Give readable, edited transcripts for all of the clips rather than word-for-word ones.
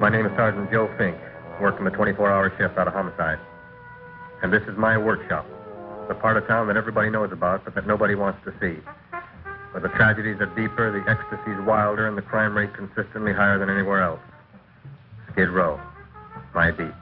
My name is Sergeant Joe Fink, working the 24-hour shift out of homicide. And this is my workshop, the part of town that everybody knows about, but that nobody wants to see. Where the tragedies are deeper, the ecstasy's wilder, and the crime rate consistently higher than anywhere else. Skid Row, my beat.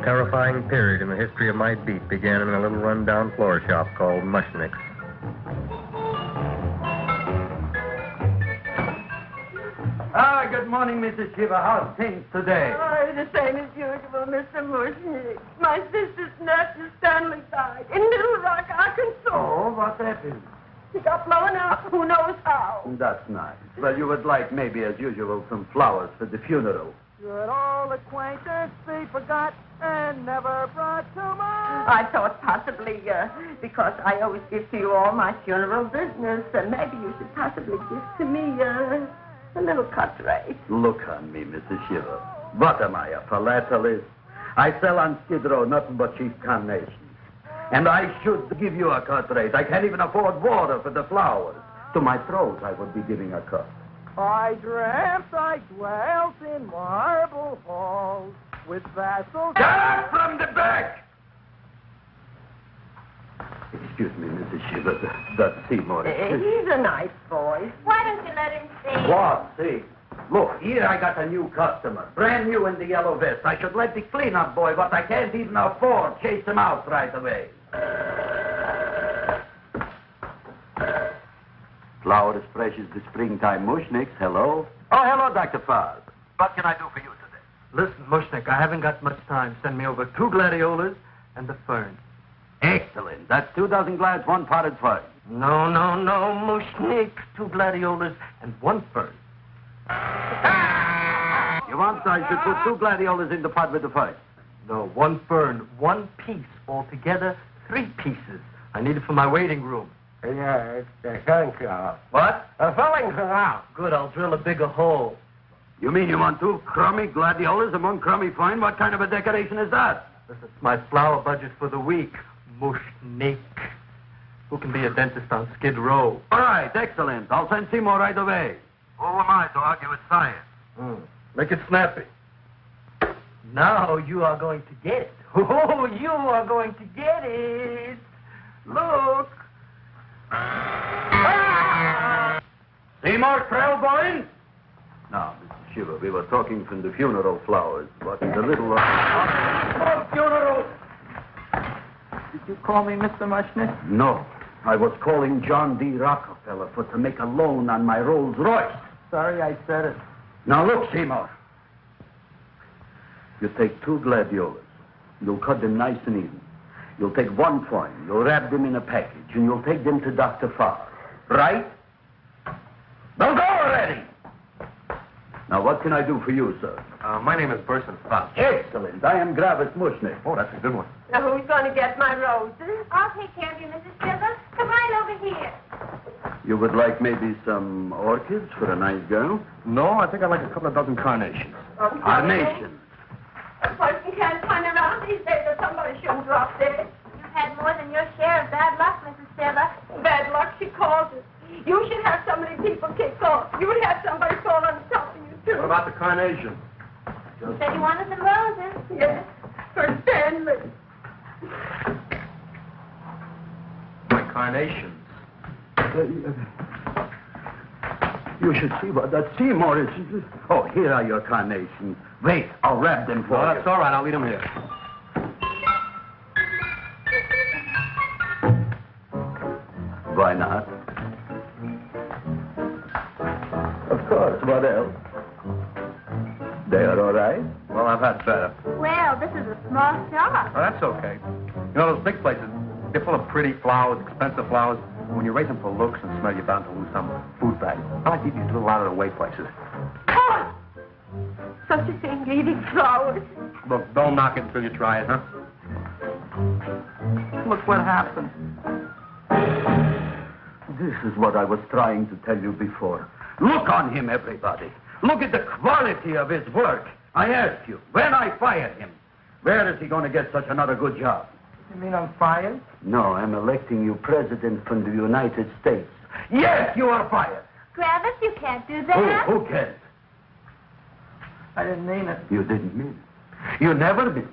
Terrifying period in the history of my beat began in a little run-down floor shop called Mushnick's. Good morning, Mrs. Shiva. How's things today? Oh, the same as usual, Mr. Mushnick. My sister's nephew Stanley died in Little Rock, Arkansas. Oh, what happened? He got blown up. Who knows how? That's nice. Well, you would like, maybe as usual, some flowers for the funeral. Should old acquaintance be forgot and never brought to mind? I thought possibly, because I always give to you all my funeral business, maybe you should possibly give to me a little cut rate. Look on me, Mrs. Shiva. What am I, a philatelist? I sell on Skid Row nothing but cheap carnations. And I should give you a cut rate. I can't even afford water for the flowers. To my throat, I would be giving a cut. I dreamt I dwelt in marble halls with vassals... Get out from the back! Excuse me, Mrs. Shiva, that's Seymour. He's a nice boy. Why don't you let him see? What? See? Look, here I got a new customer, brand new in the yellow vest. I should let the cleanup boy, but I can't even afford, chase him out right away. Flower as fresh as the springtime Mushnicks. Hello? Oh, hello, Dr. Farce. What can I do for you today? Listen, Mushnick, I haven't got much time. Send me over 2 gladiolas and the fern. Excellent. That's 2 dozen glads, 1 potted fern. No, Mushnick. 2 gladiolas and 1 fern. You want I should put 2 gladiolas in the pot with the fern? No, 1 fern, 1 piece. Altogether, 3 pieces. I need it for my waiting room. Yeah, it's thank you. What? A filling out. Good, I'll drill a bigger hole. You mean you want 2 crummy gladiolas and 1 crummy fern? What kind of a decoration is that? This is my flower budget for the week. Mushnick. Who can be a dentist on Skid Row? All right, excellent. I'll send Seymour right away. Who am I to argue with science? Make it snappy. Now you are going to get it. Oh, you are going to get it. Look. Seymour Trailboyne? Now, Mr. Shiva, we were talking from the funeral flowers, but the little... funeral! Did you call me Mr. Mushnick? No. I was calling John D. Rockefeller to make a loan on my Rolls Royce. Sorry I said it. Now, look, Seymour. You take 2 gladiolas. You'll cut them nice and even. You'll take 1 fern. You'll wrap them in a package, and you'll take them to Dr. Farr. Right? Now go already! Now, what can I do for you, sir? My name is Burson Fox. Excellent. I am Gravis Mushnick. Oh, that's a good one. Now, who's going to get my roses? I'll take care of you, Mrs. Shiva. Come right over here. You would like maybe some orchids for a nice girl? No, I think I'd like a couple of dozen carnations. Carnations. A person can't turn around these days that somebody shouldn't drop dead. You've had more than your share of bad luck, Mrs. Shiva. Bad luck, she calls it. You should have so many people kicked off. You would have somebody fall on top of you, too. What about the carnation? You said you wanted some roses. Yes, for Stanley. My carnations. You should see what that Seymour is. Oh, here are your carnations. Wait, I'll wrap them for Well, you. that's all right. I'll leave them here. Why not? Of course, what else? They are all right? Well, I've had better. Well, this is a small shop. Oh, that's okay. You know, those big places, they're full of pretty flowers, expensive flowers. When you raise them for looks and smell, you're bound to lose some food value. I like these little out-of-the-way places. Oh, such a thing, eating flowers. Look, don't knock it until you try it, huh? Look what happened. This is what I was trying to tell you before. Look on him, everybody. Look at the quality of his work. I asked you, when I fired him, where is he going to get such another good job? You mean I'm fired? No, I'm electing you president from the United States. Yes, you are fired. Griffith, you can't do that. Who cares? I didn't mean it. You didn't mean it. You never mean it.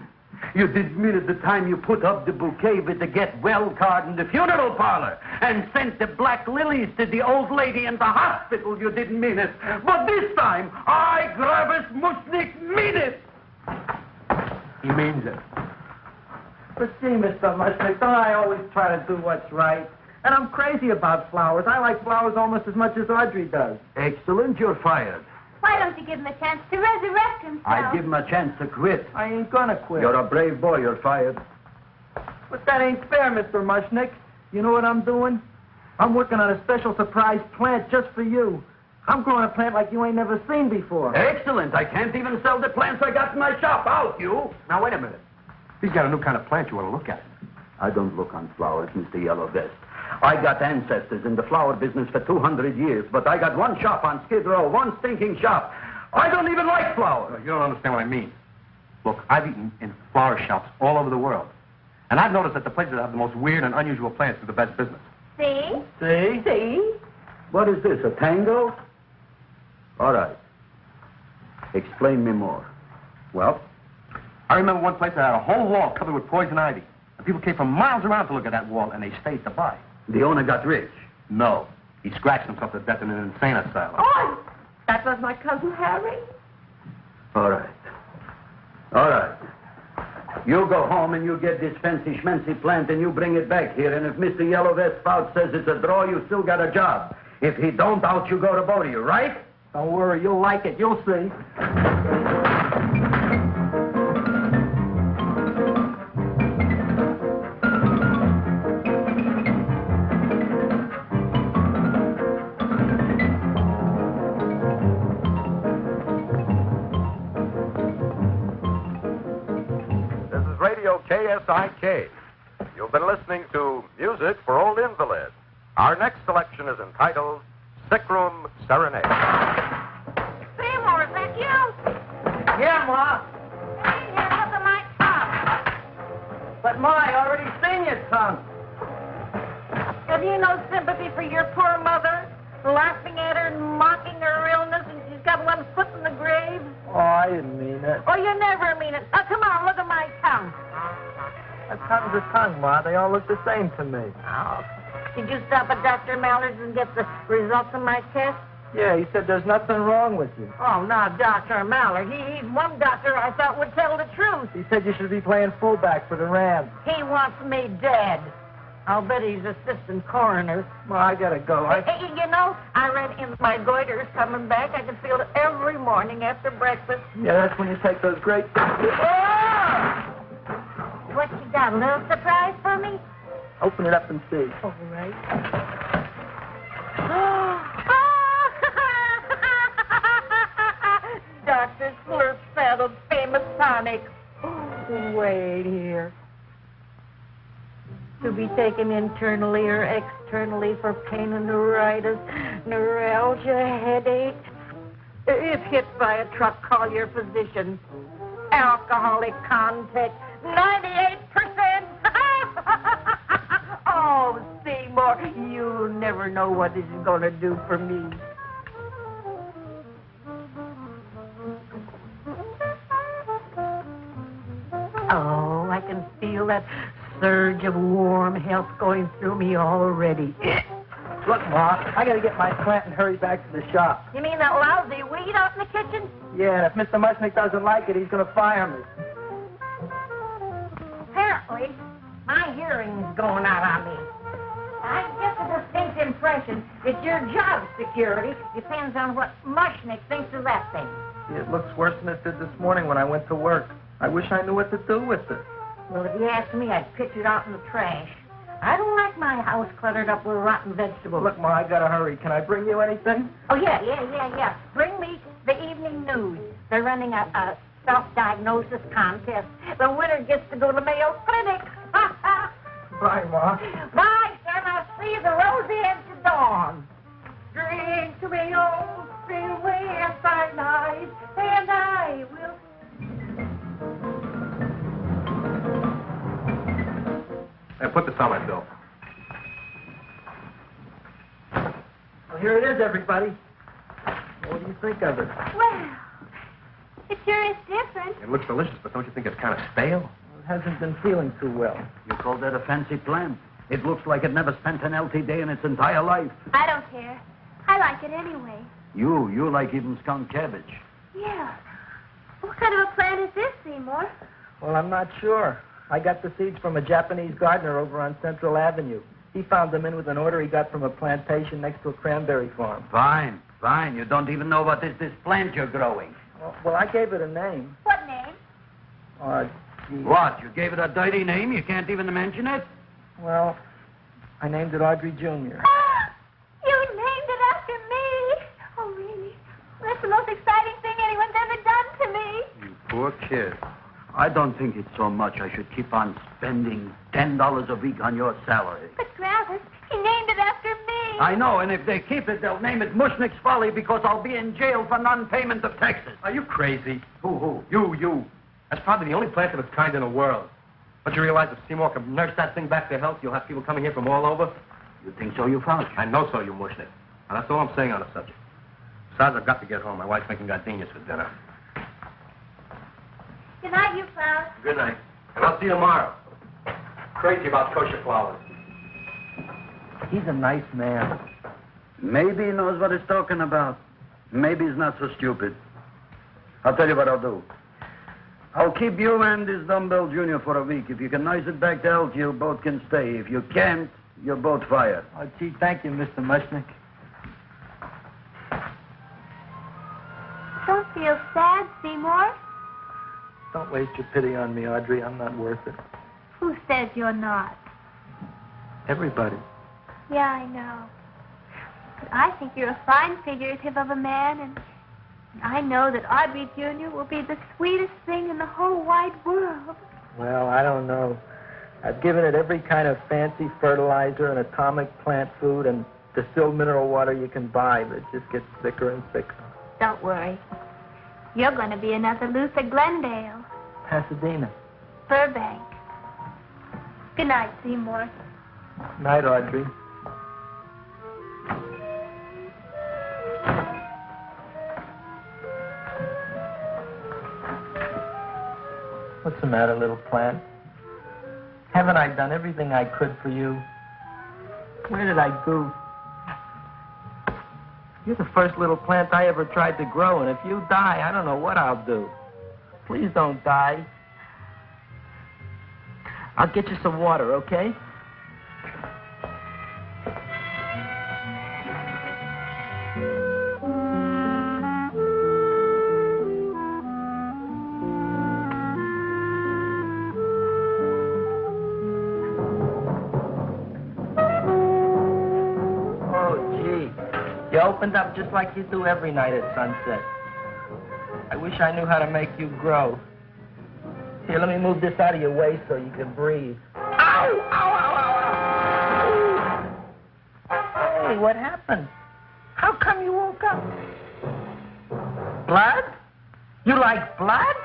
You didn't mean it the time you put up the bouquet with the get well card in the funeral parlor and sent the black lilies to the old lady in the hospital. You didn't mean it. But this time, I, Gravis Mushnik, mean it. He means it. But see, Mr. Mushnick, don't I always try to do what's right? And I'm crazy about flowers. I like flowers almost as much as Audrey does. Excellent, you're fired. Why don't you give him a chance to resurrect himself? I give him a chance to quit. I ain't gonna quit. You're a brave boy, you're fired. But that ain't fair, Mr. Mushnick. You know what I'm doing? I'm working on a special surprise plant just for you. I'm growing a plant like you ain't never seen before. Excellent. I can't even sell the plants I got in my shop. Out, you. Now, wait a minute. He's got a new kind of plant you want to look at. I don't look on flowers, Mr. Yellow Vest. I got ancestors in the flower business for 200 years, but I got one shop on Skid Row, one stinking shop. I don't even like flowers. You don't understand what I mean. Look, I've eaten in flower shops all over the world. And I've noticed that the places that have the most weird and unusual plants do the best business. See? See? See? What is this, a tango? All right. Explain me more. Well, I remember one place that had a whole wall covered with poison ivy. And people came from miles around to look at that wall, and they stayed to buy. The owner got rich. No. He scratched himself to death in an insane asylum. Oh, that was my cousin Harry. All right. All right. You go home and you get this fancy schmancy plant and you bring it back here. And if Mr. Yellow Vest Spout says it's a draw, you still got a job. If he don't, out you go to both of you, right? Don't worry, you'll like it. You'll see. KSIK. You've been listening to Music for Old Invalids. Our next selection is entitled Sick Room Serenade. Seymour, is that you? Yeah, Ma. Hey, here, look at my tongue. But Ma, I already seen your tongue. Have you no sympathy for your poor mother? Laughing at her and mocking her illness, and she's got one foot in the grave? Oh, I didn't mean it. Oh, you never mean it. Now, come on, look at my tongue. A tongue's a tongue, Ma. They all look the same to me. Oh, did you stop at Dr. Mallard's and get the results of my test? Yeah, he said there's nothing wrong with you. Oh, now, Dr. Mallard. He's one doctor I thought would tell the truth. He said you should be playing fullback for the Rams. He wants me dead. I'll bet he's assistant coroner. Ma, I gotta go. Hey, you know, I read in my goiter's coming back. I can feel it every morning after breakfast. Yeah, that's when you take those great... Ah! What you got, a little surprise for me? Open it up and see. All right. Dr. Slurp saddled famous tonic. Wait here. To be taken internally or externally for pain and neuritis, neuralgia, headache. If hit by a truck, call your physician. Alcoholic contact, 98%. Oh, Seymour, you never know what this is going to do for me. Oh, I can feel that surge of warm health going through me already. Look, Ma, I gotta get my plant and hurry back to the shop. You mean that lousy weed out in the kitchen? Yeah, and if Mr. Mushnick doesn't like it, he's gonna fire me. Apparently, my hearing's going out on me. I get the distinct impression that your job security depends on what Mushnick thinks of that thing. See, it looks worse than it did this morning when I went to work. I wish I knew what to do with it. Well, if you ask me, I'd pitch it out in the trash. I don't like my house cluttered up with rotten vegetables. Look, Ma, I gotta hurry. Can I bring you anything? Oh, yeah. Bring me the evening news. They're running a self-diagnosis contest. The winner gets to go to Mayo Clinic. Bye, Ma. Bye, son. I'll see you the rosy edge of dawn. Drink to me, old freeway outside night, and I will... Hey, put this on my bill. Well, here it is, everybody. What do you think of it? Well, it sure is different. It looks delicious, but don't you think it's kind of stale? It hasn't been feeling too well. You call that a fancy plant? It looks like it never spent an LT day in its entire life. I don't care. I like it anyway. You like even skunk cabbage. Yeah. What kind of a plant is this, Seymour? Well, I'm not sure. I got the seeds from a Japanese gardener over on Central Avenue. He found them in with an order he got from a plantation next to a cranberry farm. Fine. You don't even know what is this plant you're growing. Well, I gave it a name. What name? Gee. What? You gave it a dirty name? You can't even mention it? Well, I named it Audrey Jr. You named it after me. Oh, really? That's the most exciting thing anyone's ever done to me. You poor kid. I don't think it's so much I should keep on spending $10 a week on your salary. But, Travis, he named it after me. I know, and if they keep it, they'll name it Mushnick's Folly because I'll be in jail for non-payment of taxes. Are you crazy? Who? You. That's probably the only plant of its kind in the world. Don't you realize if Seymour can nurse that thing back to health, you'll have people coming here from all over? You think so, you found? I know so, you Mushnick. And that's all I'm saying on the subject. Besides, I've got to get home. My wife's making gardenias for dinner. Good night, you flowers. Good night. And I'll see you tomorrow. Crazy about kosher flowers. He's a nice man. Maybe he knows what he's talking about. Maybe he's not so stupid. I'll tell you what I'll do. I'll keep you and this dumbbell junior for a week. If you can nurse it back to health, you both can stay. If you can't, you're both fired. Oh, gee, thank you, Mr. Mushnick. Don't feel sad, Seymour. Don't waste your pity on me, Audrey. I'm not worth it. Who says you're not? Everybody. Yeah, I know. But I think you're a fine figurative of a man, and I know that Audrey Jr. will be the sweetest thing in the whole wide world. Well, I don't know. I've given it every kind of fancy fertilizer and atomic plant food and distilled mineral water you can buy, but it just gets thicker and thicker. Don't worry. You're going to be another Luther Glendale. Pasadena. Burbank. Good night, Seymour. Night, Audrey. What's the matter, little plant? Haven't I done everything I could for you? Where did I go? You're the first little plant I ever tried to grow, and if you die, I don't know what I'll do. Please don't die. I'll get you some water, okay? You opened up just like you do every night at sunset. I wish I knew how to make you grow. Here, let me move this out of your way so you can breathe. Ow! Ow, ow, ow, ow! Hey, what happened? How come you woke up? Blood? You like blood?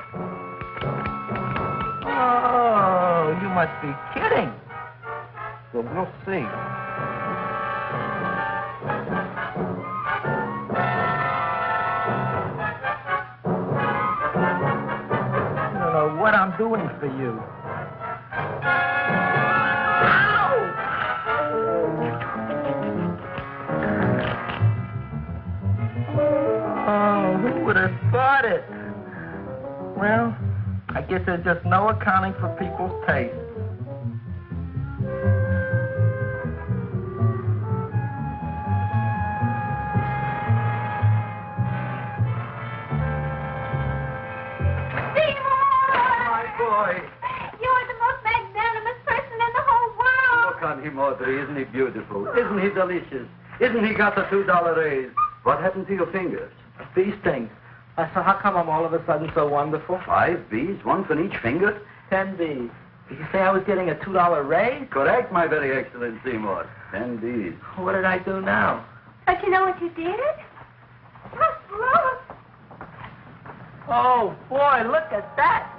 Oh, you must be kidding. Well, we'll see. What I'm I'm doing for you. Oh, who would have thought it? Well, I guess there's just no accounting for people's taste. You're the most magnanimous person in the whole world. Look on him, Audrey. Isn't he beautiful? Isn't he delicious? Isn't he got the $2 raise? What happened to your fingers? These things. So how come I'm all of a sudden so wonderful? 5 B's, one for each finger? 10 B's. Did you say I was getting a $2 raise? Correct, my very excellent Seymour. 10 B's. What did I do now? Don't you know what you did? Just look. Oh, boy, look at that.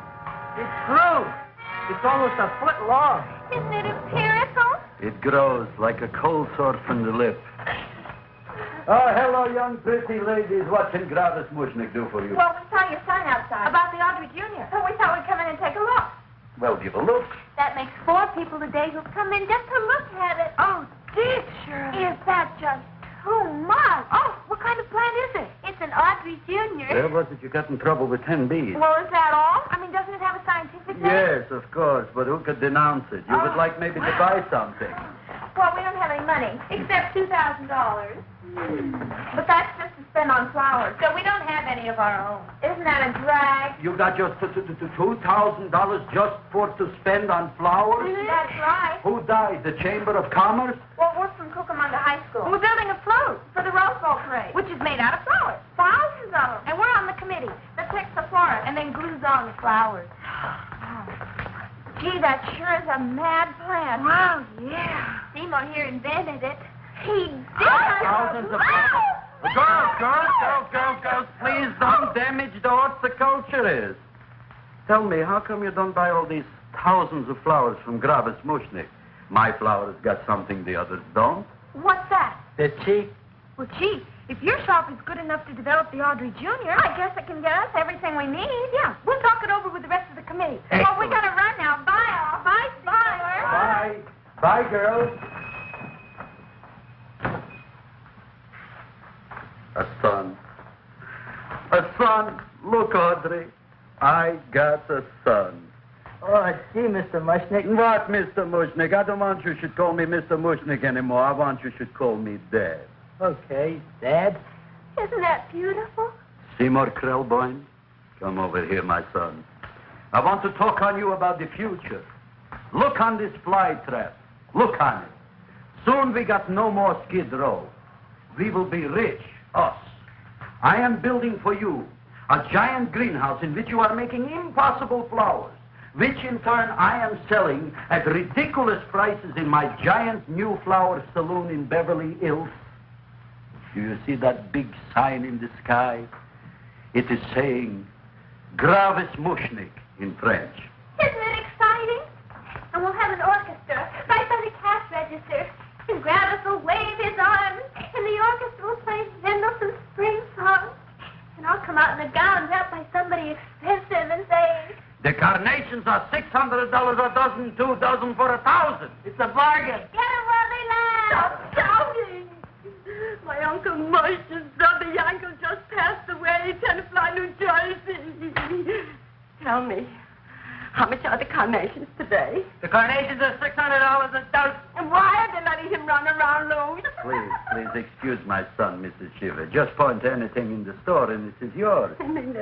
It grew. It's almost a foot long. Isn't it empirical? It grows like a cold sore from the lip. Oh, hello, young pretty ladies. What can Gravis Mushnick do for you? Well, we saw your sign outside. About the Audrey Jr. So we thought we'd come in and take a look. Well, give a look. That makes 4 people today who've come in just to look at it. Oh, teacher. Is that just too much? Oh, what kind of plant is it? It's an Audrey Jr. Well, was it you got in trouble with 10 B's? Well, is that all? I mean, doesn't it have a scientific name? Yes, of course, but who could denounce it? You would like maybe to buy something. Well, we don't have any money, except $2,000. But that's just to spend on flowers, so we don't have any of our own. Isn't that a drag? You got just $2,000 just for to spend on flowers? That's right. Who died? The Chamber of Commerce? Well, we're from Cucamonga High School. We're building a float for the Rose Bowl parade, which is made out of flowers. Thousands of them. And we're on the committee that picks the florist and then glues on the flowers. Gee, that sure is a mad plan. Wow, yeah. Seymour here invented it. He did. Thousands of Girls, please don't damage the horticulture is. Tell me, how come you don't buy all these thousands of flowers from Gravis Mushnick? My flowers got something the others don't. What's that? They're cheap. Well, gee, if your shop is good enough to develop the Audrey Jr., I guess it can get us everything we need. Yeah, we'll talk it over with the rest of the committee. Well, we gotta run now. Bye, all. Bye, Seymour. Bye. Bye, girls. A son. A son. Look, Audrey. I got a son. Oh, gee, Mr. Mushnick. What, Mr. Mushnick? I don't want you should call me Mr. Mushnick anymore. I want you should call me Dad. Okay, Dad. Isn't that beautiful? Seymour Krelboyne, come over here, my son. I want to talk on you about the future. Look on this fly trap. Look on it. Soon we got no more Skid Row. We will be rich, us. I am building for you a giant greenhouse in which you are making impossible flowers, which in turn I am selling at ridiculous prices in my giant new flower saloon in Beverly Hills. Do you see that big sign in the sky? It is saying, Gravis Mushnick in French. Isn't it exciting? And we'll have an orchestra right by the cash register. And Gravis will wave his arms, and the orchestra will play Mendelssohn's spring song. And I'll come out in a gown wrapped by somebody expensive and say, The carnations are $600 a dozen, 2 dozen for 1,000. It's a bargain. get 'em while they last. Stop shouting! My Uncle Moshe's brother Yankel just passed away in Tenafly, New Jersey. Tell me, how much are the carnations today? The carnations are $600 a dozen. And why are they letting him run around loose? Please excuse my son, Mrs. Shiver. Just point to anything in the store and it is yours. I mean,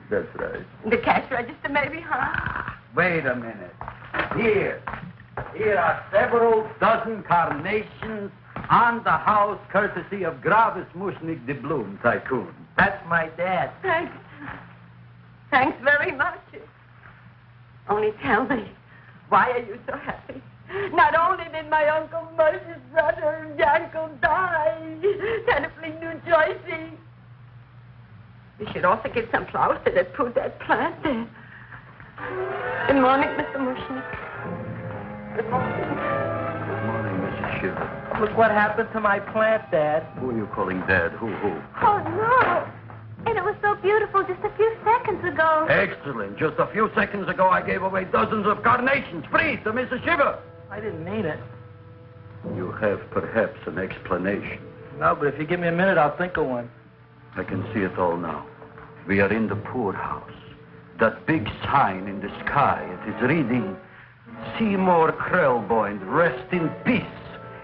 That's right. the cash register maybe, huh? Wait a minute. Here are several dozen carnations on the house courtesy of Gravis Mushnick the Bloom Tycoon. That's my dad. Thanks. Thanks very much. Only tell me, why are you so happy? Not only did my Uncle Moshe's brother Yankel die, Tenafly, New Jersey. You should also get some flowers to that put that plant there. Good morning, Mr. Mushnick. Good morning. Good morning, Mrs. Shiver. Look what happened to my plant, Dad. Who are you calling Dad? Who? Oh, no. And it was so beautiful just a few seconds ago. Excellent. Just a few seconds ago, I gave away dozens of carnations free to Mrs. Shiver. I didn't mean it. You have perhaps an explanation. No, but if you give me a minute, I'll think of one. I can see it all now. We are in the poorhouse. That big sign in the sky, it is reading, Seymour Krelboyne, rest in peace,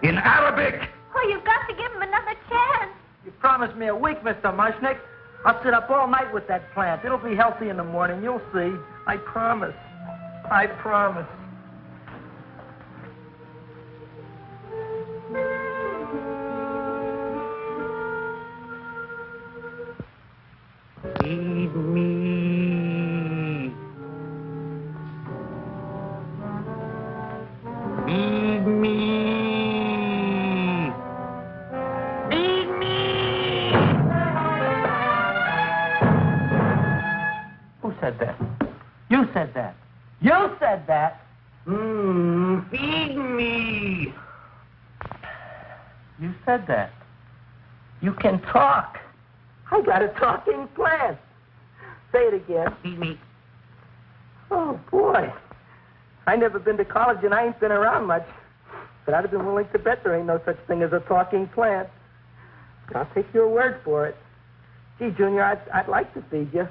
in Arabic. Oh, you've got to give him another chance. You promised me a week, Mr. Mushnick. I'll sit up all night with that plant. It'll be healthy in the morning. You'll see. I promise. I promise. Feed me. Feed me. Feed me. Who said that? You said that. You said that. Feed me. You said that. You can talk. I got a talking plant. Say it again. Feed me. Oh, boy. I never been to college and I ain't been around much. But I'd have been willing to bet there ain't no such thing as a talking plant. But I'll take your word for it. Gee, Junior, I'd like to feed you.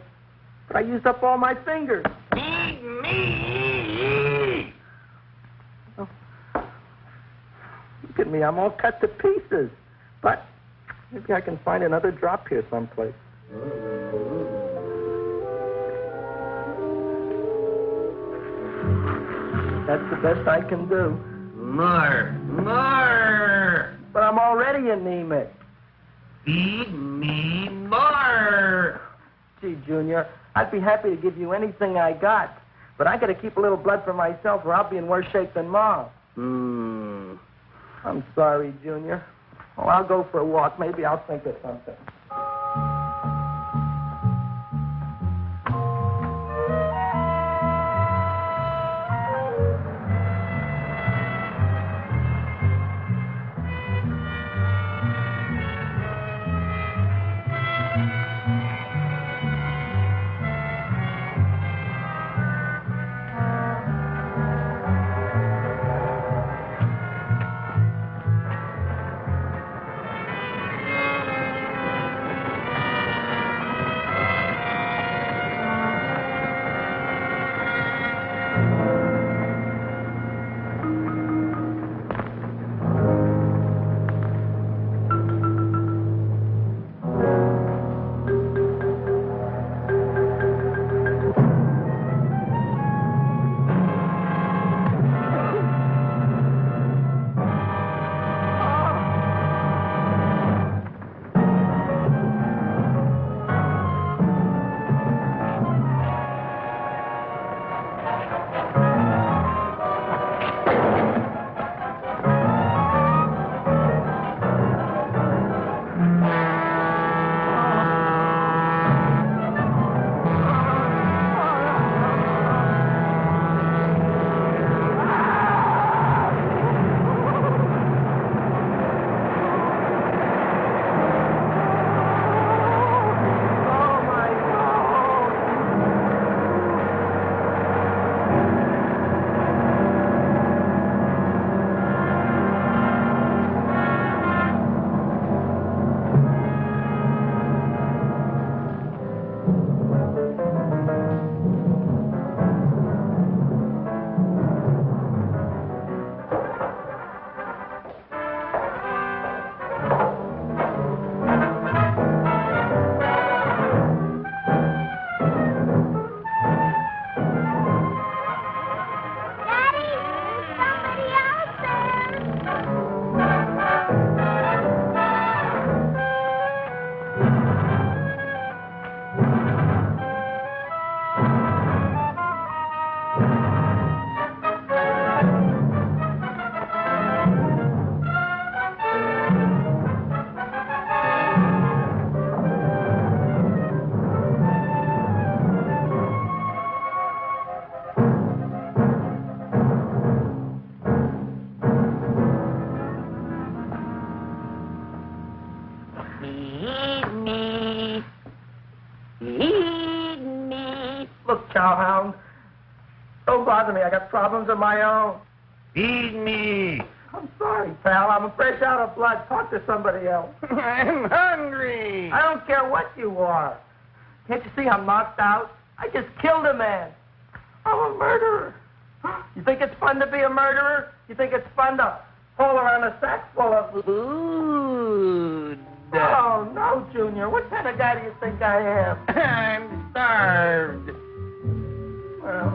But I used up all my fingers. Feed me. Oh. Look at me. I'm all cut to pieces. But maybe I can find another drop here someplace. That's the best I can do. More. But I'm already anemic. Feed me more. Gee, Junior, I'd be happy to give you anything I got. But I got to keep a little blood for myself or I'll be in worse shape than Mom. I'm sorry, Junior. Well, I'll go for a walk. Maybe I'll think of something. Look, cowhound, don't bother me. I got problems of my own. Feed me. I'm sorry, pal. I'm fresh out of blood. Talk to somebody else. I'm hungry. I don't care what you are. Can't you see I'm knocked out? I just killed a man. I'm a murderer. You think it's fun to be a murderer? You think it's fun to haul around a sack full of Food. Oh, no, Junior. What kind of guy do you think I am? I'm starved. Well,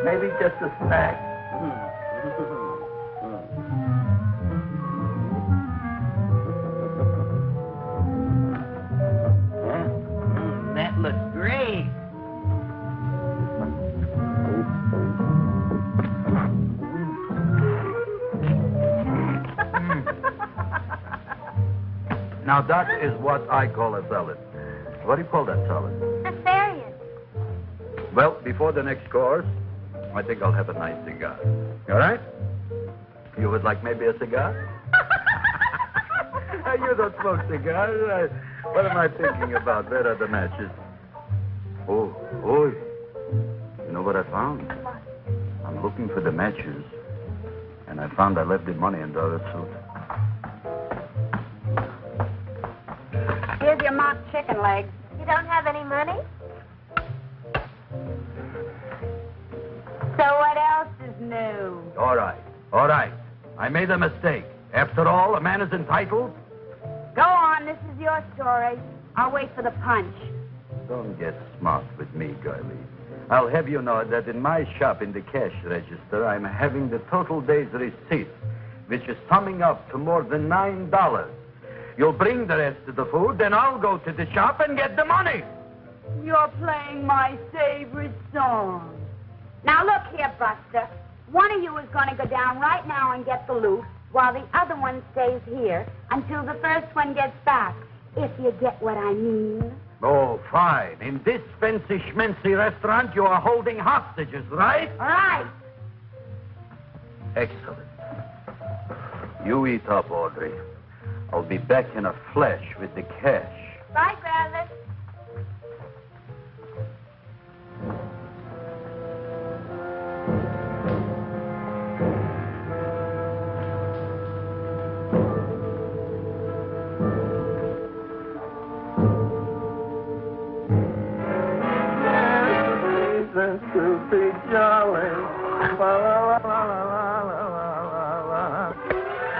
maybe just a snack. That looks great. Now that is what I call a salad. What do you call that salad? Asparagus. Well, before the next course, I think I'll have a nice cigar. All right? You would like maybe a cigar? You don't smoke cigars. What am I thinking about? Where are the matches? Oh, you know what I found? I'm looking for the matches, and I found I left the money in the other suit. Here's your mock chicken legs. You don't have any money? So what else is new? All right. I made a mistake. After all, a man is entitled. Go on, this is your story. I'll wait for the punch. Don't get smart with me, girlie. I'll have you know that in my shop in the cash register, I'm having the total day's receipt, which is summing up to more than $9. You'll bring the rest of the food, then I'll go to the shop and get the money. You're playing my favorite song. Now look here, Buster. One of you is going to go down right now and get the loot, while the other one stays here until the first one gets back, if you get what I mean. Oh, fine. In this fancy schmancy restaurant, you are holding hostages, right? All right. Excellent. You eat up, Audrey. I'll be back in a flash with the cash. Bye, Griffith. To be jolly. La, la, la, la, la, la, la, la.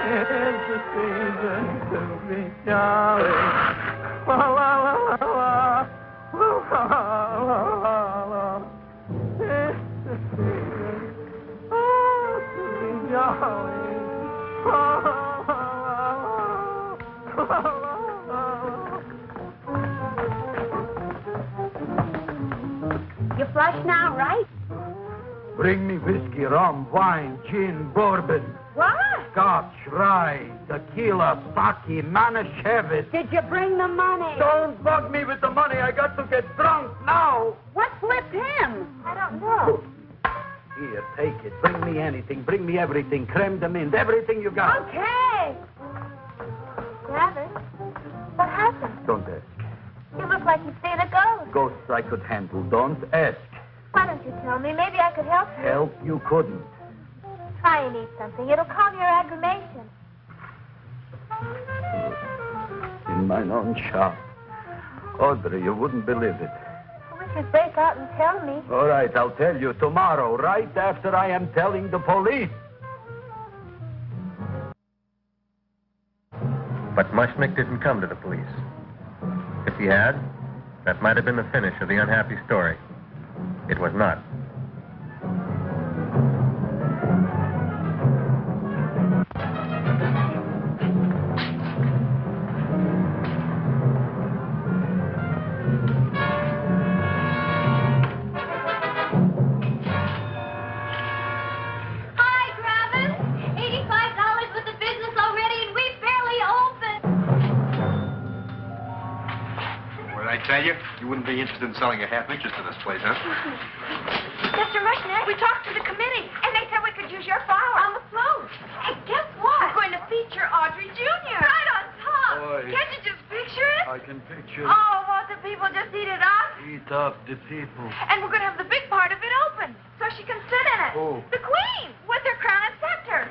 It's the season to be jolly. La, la, la, la, la. La, la, la, la. It's the season to be jolly. La, la, la, la, la, la. You flush now, right? Bring me whiskey, rum, wine, gin, bourbon, What? scotch, rye, tequila, sake, Manischewitz. Did you bring the money? Don't bug me with the money. I got to get drunk now. What flipped him? I don't know. Here, take it. Bring me anything. Bring me everything. Creme de menthe. Everything you got. Okay. Griffith, what happened? Don't ask. You look like you've seen a ghost. Ghosts I could handle. Don't ask. Why don't you tell me? Maybe I could help you. Help you couldn't. Try and eat something. It'll calm your aggravation. In mine own shop. Audrey, you wouldn't believe it. I wish you'd break out and tell me. All right, I'll tell you tomorrow, right after I am telling the police. But Mushnick didn't come to the police. If he had, that might have been the finish of the unhappy story. It was not. Hi, Griffith. $85 with the business already, and we barely open. What did I tell you? You wouldn't be interested in selling a half interest in this place, huh? Mr. Mushnick, we talked to the committee, and they said we could use your flower on the float. And guess what? We're going to feature Audrey Jr. Right on top. Boy. Can't you just picture it? I can picture Oh, won't the people just eat it up? Eat Eat up the people. And we're going to have the big part of it open, so she can sit in it. Who? The queen, with her crown and scepter.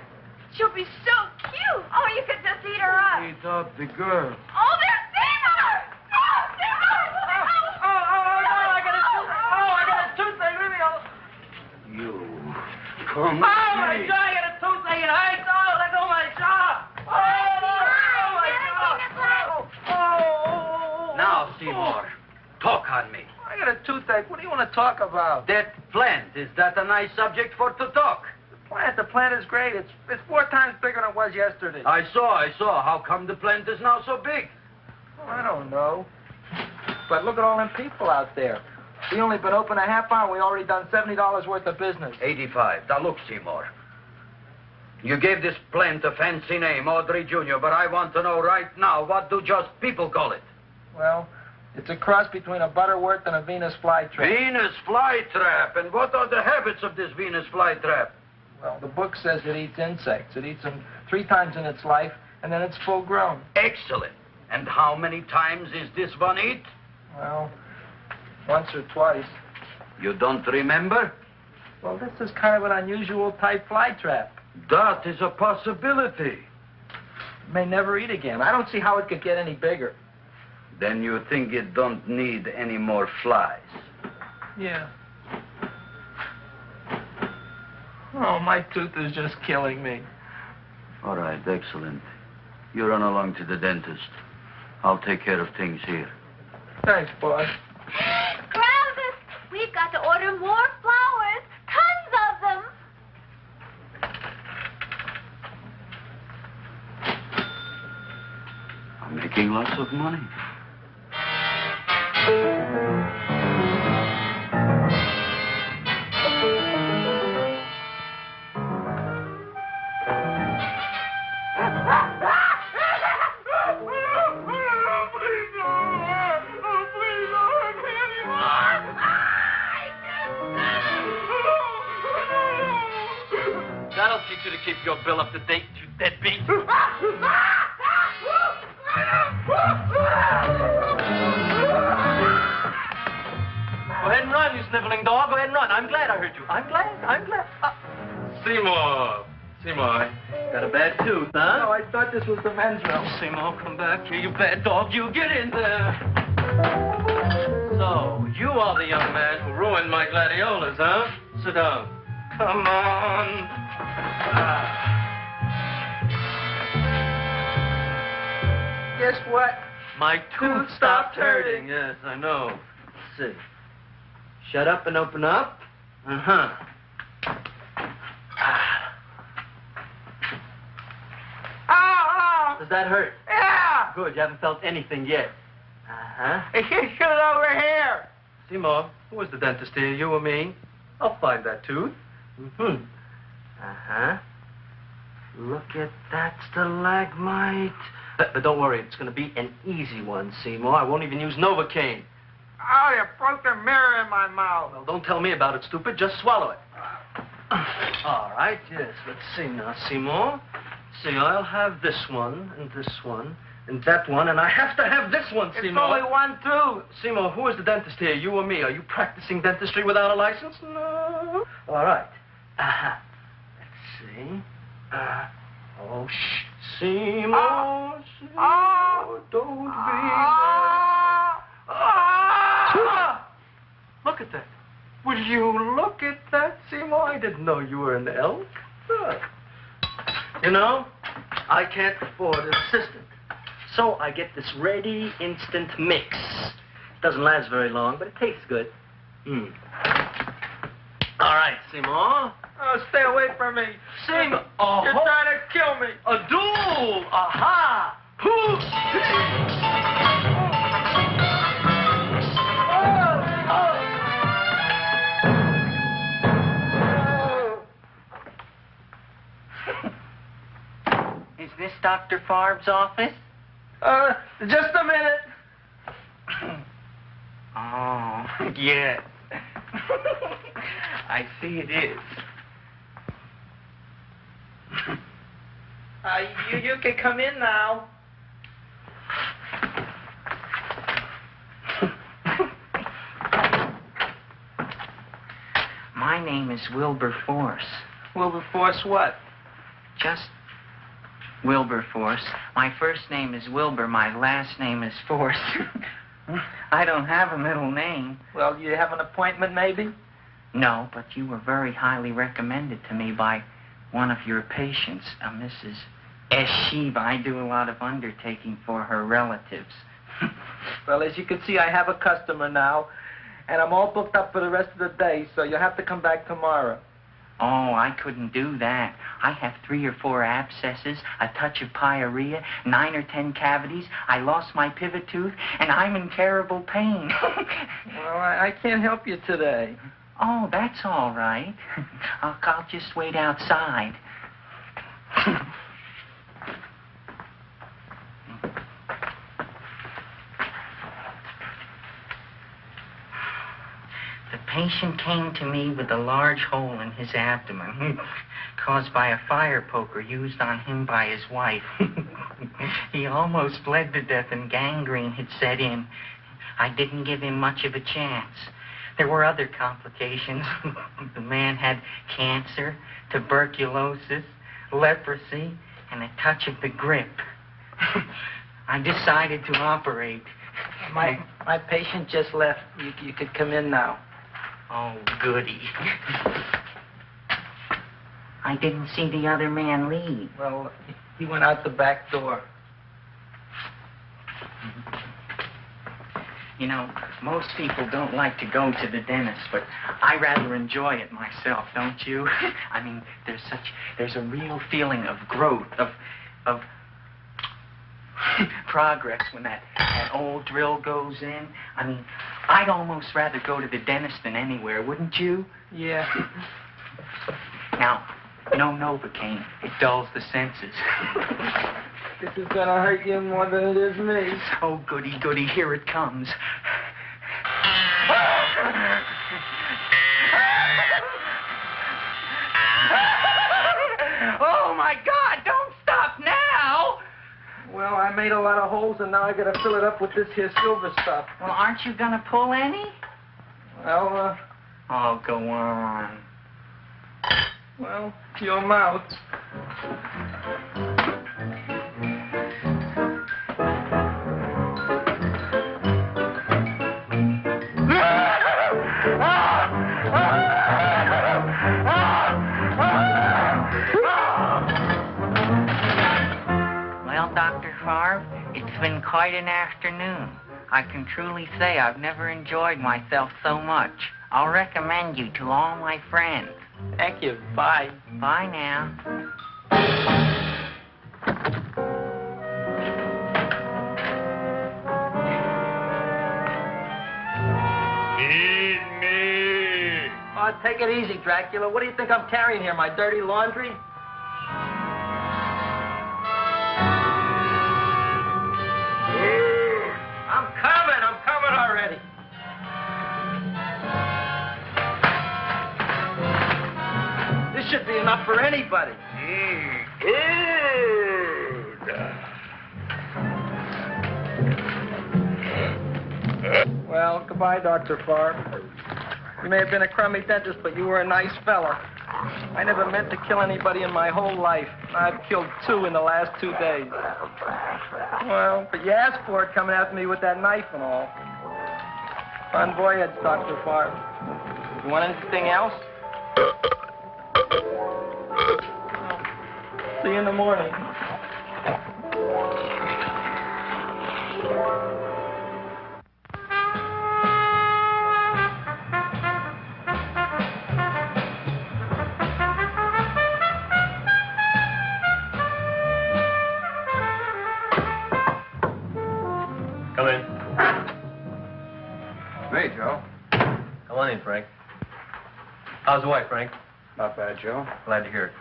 She'll be so cute. Oh, you could just eat her up. Eat up the girl. Oh, there's Seymour! Oh, Seymour! I got a toothache. Leave me alone. You come Oh, my God, I got a toothache and I saw let go of my jaw. Now, Seymour, talk on me. I got a toothache. What do you want to talk about? That plant, is that a nice subject for to talk? The plant is great. It's 4 times bigger than it was yesterday. I saw. How come the plant is now so big? Oh, I don't know. But look at all them people out there. We only been open a half hour. We already done $70 worth of business. 85. Now, look, Seymour. You gave this plant a fancy name, Audrey Jr., but I want to know right now, what do just people call it? Well, it's a cross between a Butterworth and a Venus flytrap. Venus flytrap. And what are the habits of this Venus flytrap? Well, the book says it eats insects. It eats them 3 times in its life, and then it's full grown. Excellent. And how many times is this one eat? Well, once or twice. You don't remember? Well, this is kind of an unusual type flytrap. That is a possibility. It may never eat again. I don't see how it could get any bigger. Then you think it don't need any more flies? Yeah. Oh, my tooth is just killing me. All right, excellent. You run along to the dentist. I'll take care of things here. Thanks, boss. Griffith, we've got to order more flowers. Tons of them. I'm making lots of money. That'll teach you to keep your bill up to date, you deadbeat. Go ahead and run, you sniveling dog. Go ahead and run. I'm glad I heard you. I'm glad. Seymour, got a bad tooth, huh? No, I thought this was the men's room. Seymour, come back here, you bad dog. You get in there. So, you are the young man who ruined my gladiolas, huh? Sit down. Come on. Guess what? My tooth stopped hurting. Yes, I know. Let's see. Shut up and open up. Uh-huh. Oh! Does that hurt? Yeah! Good, you haven't felt anything yet. Uh-huh. You shoot over here. Seymour, who was the dentist here, you or me? I'll find that tooth. Mm-hmm. Uh-huh. Look at that stalagmite. But don't worry, it's going to be an easy one, Seymour. I won't even use Novocaine. Oh, you broke the mirror in my mouth. Well, don't tell me about it, stupid. Just swallow it. All right, yes. Let's see now, Seymour. See, I'll have this one, and that one, and I have to have this one, It's Seymour. only one tooth. Seymour, who is the dentist here, you or me? Are you practicing dentistry without a license? No. All right. Uh-huh. Let's see. Oh, shh. Seymour, Seymour, don't be mad. Look at that. Will you look at that, Seymour? I didn't know you were an elk. Look. You know, I can't afford an assistant. So I get this ready instant mix. Doesn't last very long, but it tastes good. All right, Seymour. Oh, stay away from me. Seymour. You're trying to kill me. A duel. Aha. Poof. Is this Dr. Farb's office? Just a minute. Oh, yes. I see it is. You can come in now. My name is Wilberforce. Wilberforce what? Just Wilberforce. My first name is Wilbur. My last name is Force. I don't have a middle name. Well, you have an appointment, maybe? No, but you were very highly recommended to me by one of your patients, a Mrs. Eshiva. I do a lot of undertaking for her relatives. Well, as you can see, I have a customer now, and I'm all booked up for the rest of the day, so you'll have to come back tomorrow. Oh, I couldn't do that. I have 3 or 4 abscesses, a touch of pyorrhea, 9 or 10 cavities. I lost my pivot tooth, and I'm in terrible pain. Well, I can't help you today. Oh, that's all right. I'll just wait outside. The patient came to me with a large hole in his abdomen, caused by a fire poker used on him by his wife. He almost bled to death and gangrene had set in. I didn't give him much of a chance. There were other complications. The man had cancer, tuberculosis, leprosy, and a touch of the grip. I decided to operate. My patient just left. You could come in now. Oh, goody. I didn't see the other man leave. Well, he went out the back door. You know, most people don't like to go to the dentist, but I rather enjoy it myself, don't you? I mean, there's a real feeling of growth, of progress when that old drill goes in. I mean, I'd almost rather go to the dentist than anywhere, wouldn't you? Yeah. Now, no Novocaine. It dulls the senses. This is gonna hurt you more than it is me. Oh, goody, goody, here it comes. Oh, my God, don't stop now! Well, I made a lot of holes, and now I gotta fill it up with this here silver stuff. Well, aren't you gonna pull any? Well, Oh, go on. well, your mouth. Well, Dr. Favre, it's been quite an afternoon. I can truly say I've never enjoyed myself so much. I'll recommend you to all my friends. Thank you. Bye. Bye now. Feed me. Oh, take it easy, Dracula. What do you think I'm carrying here, my dirty laundry? I'm coming already. This should be enough for anybody. Well, goodbye, Dr. Favre. You may have been a crummy dentist, but you were a nice fella. I never meant to kill anybody in my whole life. I've killed 2 in the last 2 days. Well, but you asked for it coming after me with that knife and all. Bon voyage, Dr. Favre. You want anything else? See you in the morning. Come in. Hey, Joe. Come on in, Frank. How's the wife, Frank? Not bad, Joe. Glad to hear it.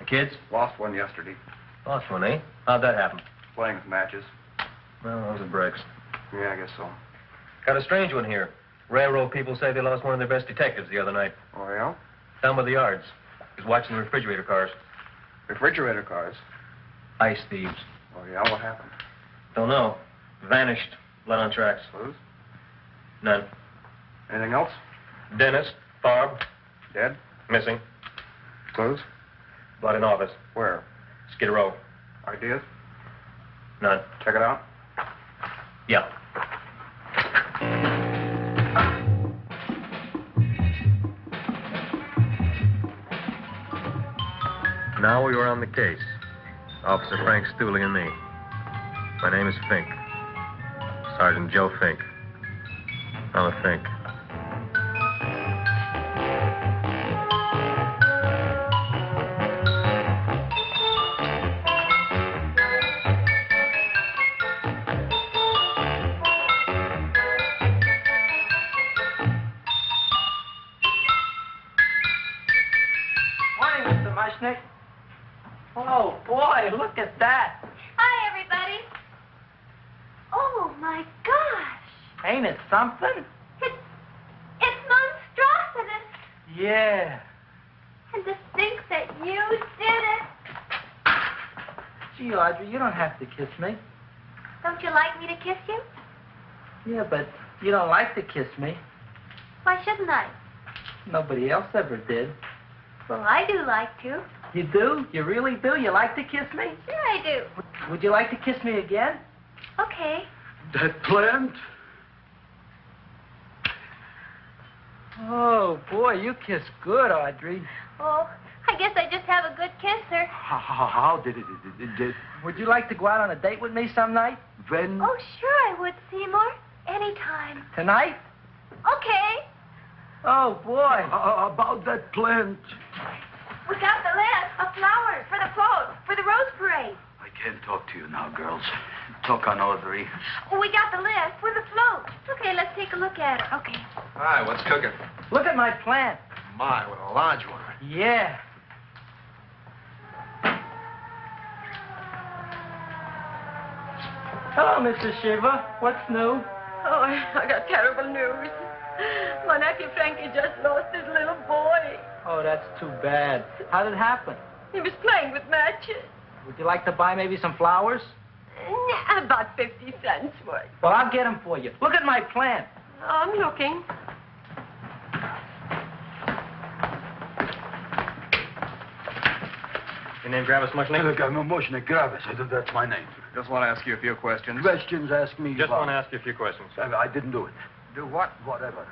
The kids? Lost one yesterday. Lost one, eh? How'd that happen? Playing with matches. Well, those are breaks. Yeah, I guess so. Got a strange one here. Railroad people say they lost one of their best detectives the other night. Oh, yeah? Down by the yards. He was watching the refrigerator cars. Refrigerator cars. Ice thieves. Oh, yeah? What happened? Don't know. Vanished. Blood on tracks. Clues? None. Anything else? Dennis, Barb. Dead? Missing. Clues? Blood in office. Where? Skid Row. Ideas? None. Check it out. Yeah. Now we were on the case. Officer Frank Stooley and me. My name is Fink. Sergeant Joe Fink. I'm a Fink. Morning, Mr. Mushnick. Oh, boy, look at that. Hi, everybody. Oh, my gosh. Ain't it something? It's monstrosity. Yeah. And to think that you did it. Gee, Audrey, you don't have to kiss me. Don't you like me to kiss you? Yeah, but you don't like to kiss me. Why shouldn't I? Nobody else ever did. Well, I do like to. You do? You really do? You like to kiss me? Sure I do. Would you like to kiss me again? Okay. That plant? Oh, boy, you kiss good, Audrey. Oh, I guess I just have a good kisser. How did it? Would you like to go out on a date with me some night? When? Oh, sure I would, Seymour. Anytime. Tonight? Okay. Oh, boy. About that plant. We got the list of flowers for the float, for the rose parade. I can't talk to you now, girls. Talk on Audrey. Oh, we got the list with the float. Okay, let's take a look at it. Okay. Hi, what's cooking? Look at my plant. My, what a large one. Yeah. Hello, Mrs. Shiva. What's new? Oh, I got terrible news. My nephew Frankie just lost his little boy. Oh, that's too bad. How did it happen? He was playing with matches. Would you like to buy maybe some flowers? About 50 cents worth. Well, I'll get them for you. Look at my plant. I'm looking. Your name Gravis Mushnick? Look, I'm a Mushnick Gravis. That's my name. Just want to ask you a few questions. Questions, ask me. Just want to ask you a few questions. I didn't do it. Do what? Whatever.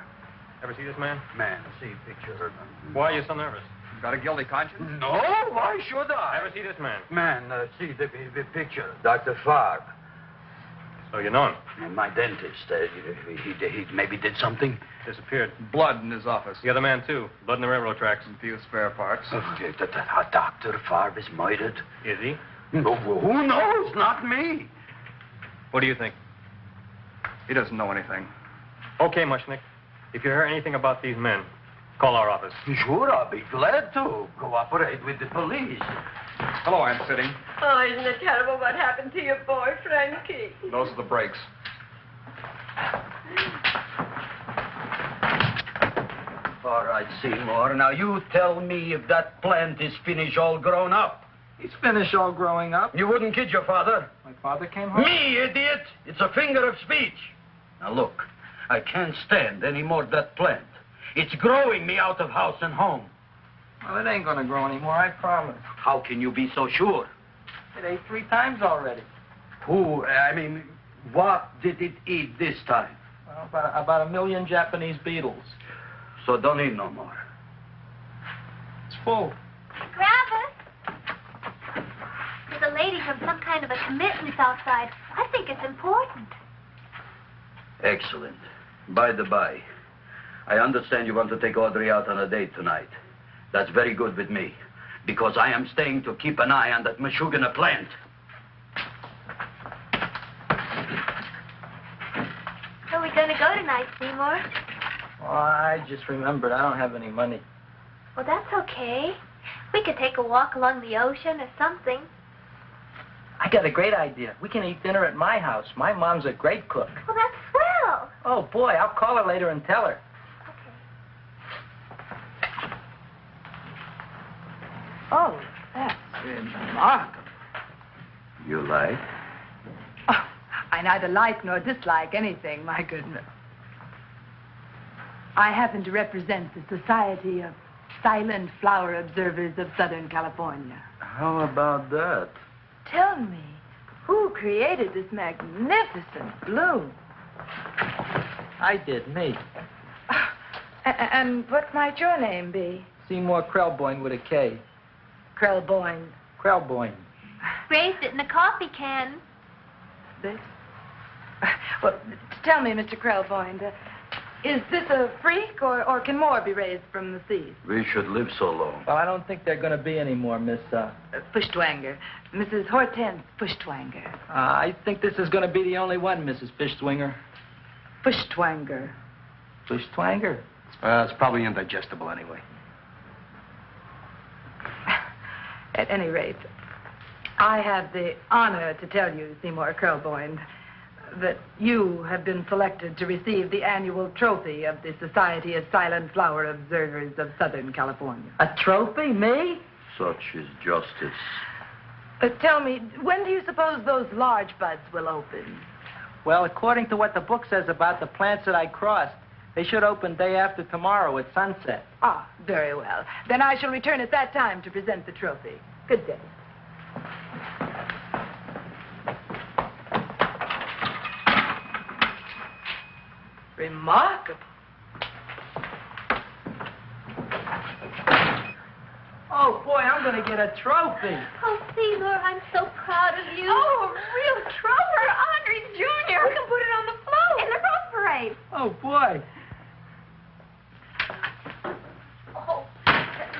Ever see this man? Man, see picture. Why are you so nervous? Got a guilty conscience? No, why should I? Ever see this man? Man, see the picture. Dr. Farb. So you know him? My dentist. He maybe did something. Disappeared. Blood in his office. The other man, too. Blood in the railroad tracks. Some few spare parts. Dr. Farb is murdered. Is he? No, who knows? Not me. What do you think? He doesn't know anything. Okay, Mushnick. If you hear anything about these men, call our office. Sure, I'll be glad to cooperate with the police. Hello, Aunt Sitting. Oh, isn't it terrible what happened to your boy, Frankie? Those are the brakes. All right, Seymour. Now, you tell me if that plant is finished all grown up. He's finished all growing up. You wouldn't kid your father. My father came home? Me, idiot! It's a figure of speech. Now, look, I can't stand any more of that plant. It's growing me out of house and home. Well, it ain't gonna grow anymore, I promise. How can you be so sure? It ate 3 times already. What did it eat this time? Well, about 1 million Japanese beetles. So don't eat no more. It's full. Gravis. The ladies have some kind of a commitment outside. I think it's important. Excellent. By the by, I understand you want to take Audrey out on a date tonight. That's very good with me, because I am staying to keep an eye on that Meshuggah plant. Where are we going to go tonight, Seymour? Oh, I just remembered I don't have any money. Well, that's okay. We could take a walk along the ocean or something. I got a great idea. We can eat dinner at my house. My mom's a great cook. Well, that's swell. Oh, boy, I'll call her later and tell her. Oh, that's remarkable. You like? Oh, I neither like nor dislike anything, my goodness. I happen to represent the Society of silent flower observers of Southern California. How about that? Tell me, who created this magnificent bloom? I did, me. And what might your name be? Seymour Krelboyne with a K. Krelboyne. Krelboyne. Raised it in a coffee can. This? Well, tell me, Mr. Krelboyne, is this a freak, or can more be raised from the seas? We should live so long. Well, I don't think there are going to be any more, Miss, Fuschtwanger. Mrs. Hortense Fuschtwanger. I think this is going to be the only one, Mrs. Fishswinger. Fuschtwanger. Fishswanger? It's probably indigestible anyway. At any rate, I have the honor to tell you, Seymour Krelboyne, that you have been selected to receive the annual trophy of the Society of Silent Flower Observers of Southern California. A trophy? Me? Such is justice. Tell me, when do you suppose those large buds will open? Well, according to what the book says about the plants that I crossed, they should open day after tomorrow at sunset. Ah, very well. Then I shall return at that time to present the trophy. Good day. Remarkable. Oh, boy, I'm going to get a trophy. Oh, Seymour, I'm so proud of you. Oh, a real trooper, Andre Jr. We can put it on the float in the Rose Parade. Oh, boy. Oh,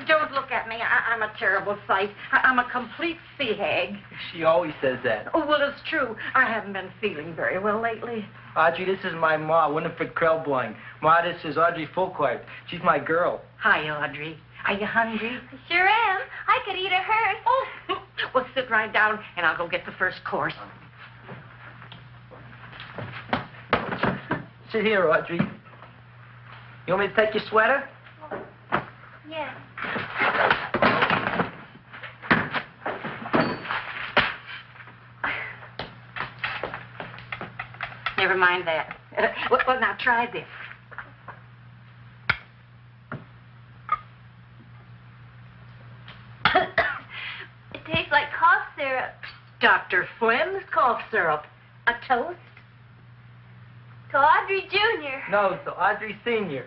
don't look at me. I'm a terrible sight. I'm a complete sea hag. She always says that. Oh, well, it's true. I haven't been feeling very well lately. Audrey, this is my ma, Winifred Krelboyne. Ma, this is Audrey Fulcourt. She's my girl. Hi, Audrey. Are you hungry? I sure am. I could eat a hearse. Oh, well, sit right down, and I'll go get the first course. Sit here, Audrey. You want me to take your sweater? Yeah. Never mind that. Well, now try this. It tastes like cough syrup. Dr. Flynn's cough syrup. A toast? To Audrey Jr. No, to Audrey Sr.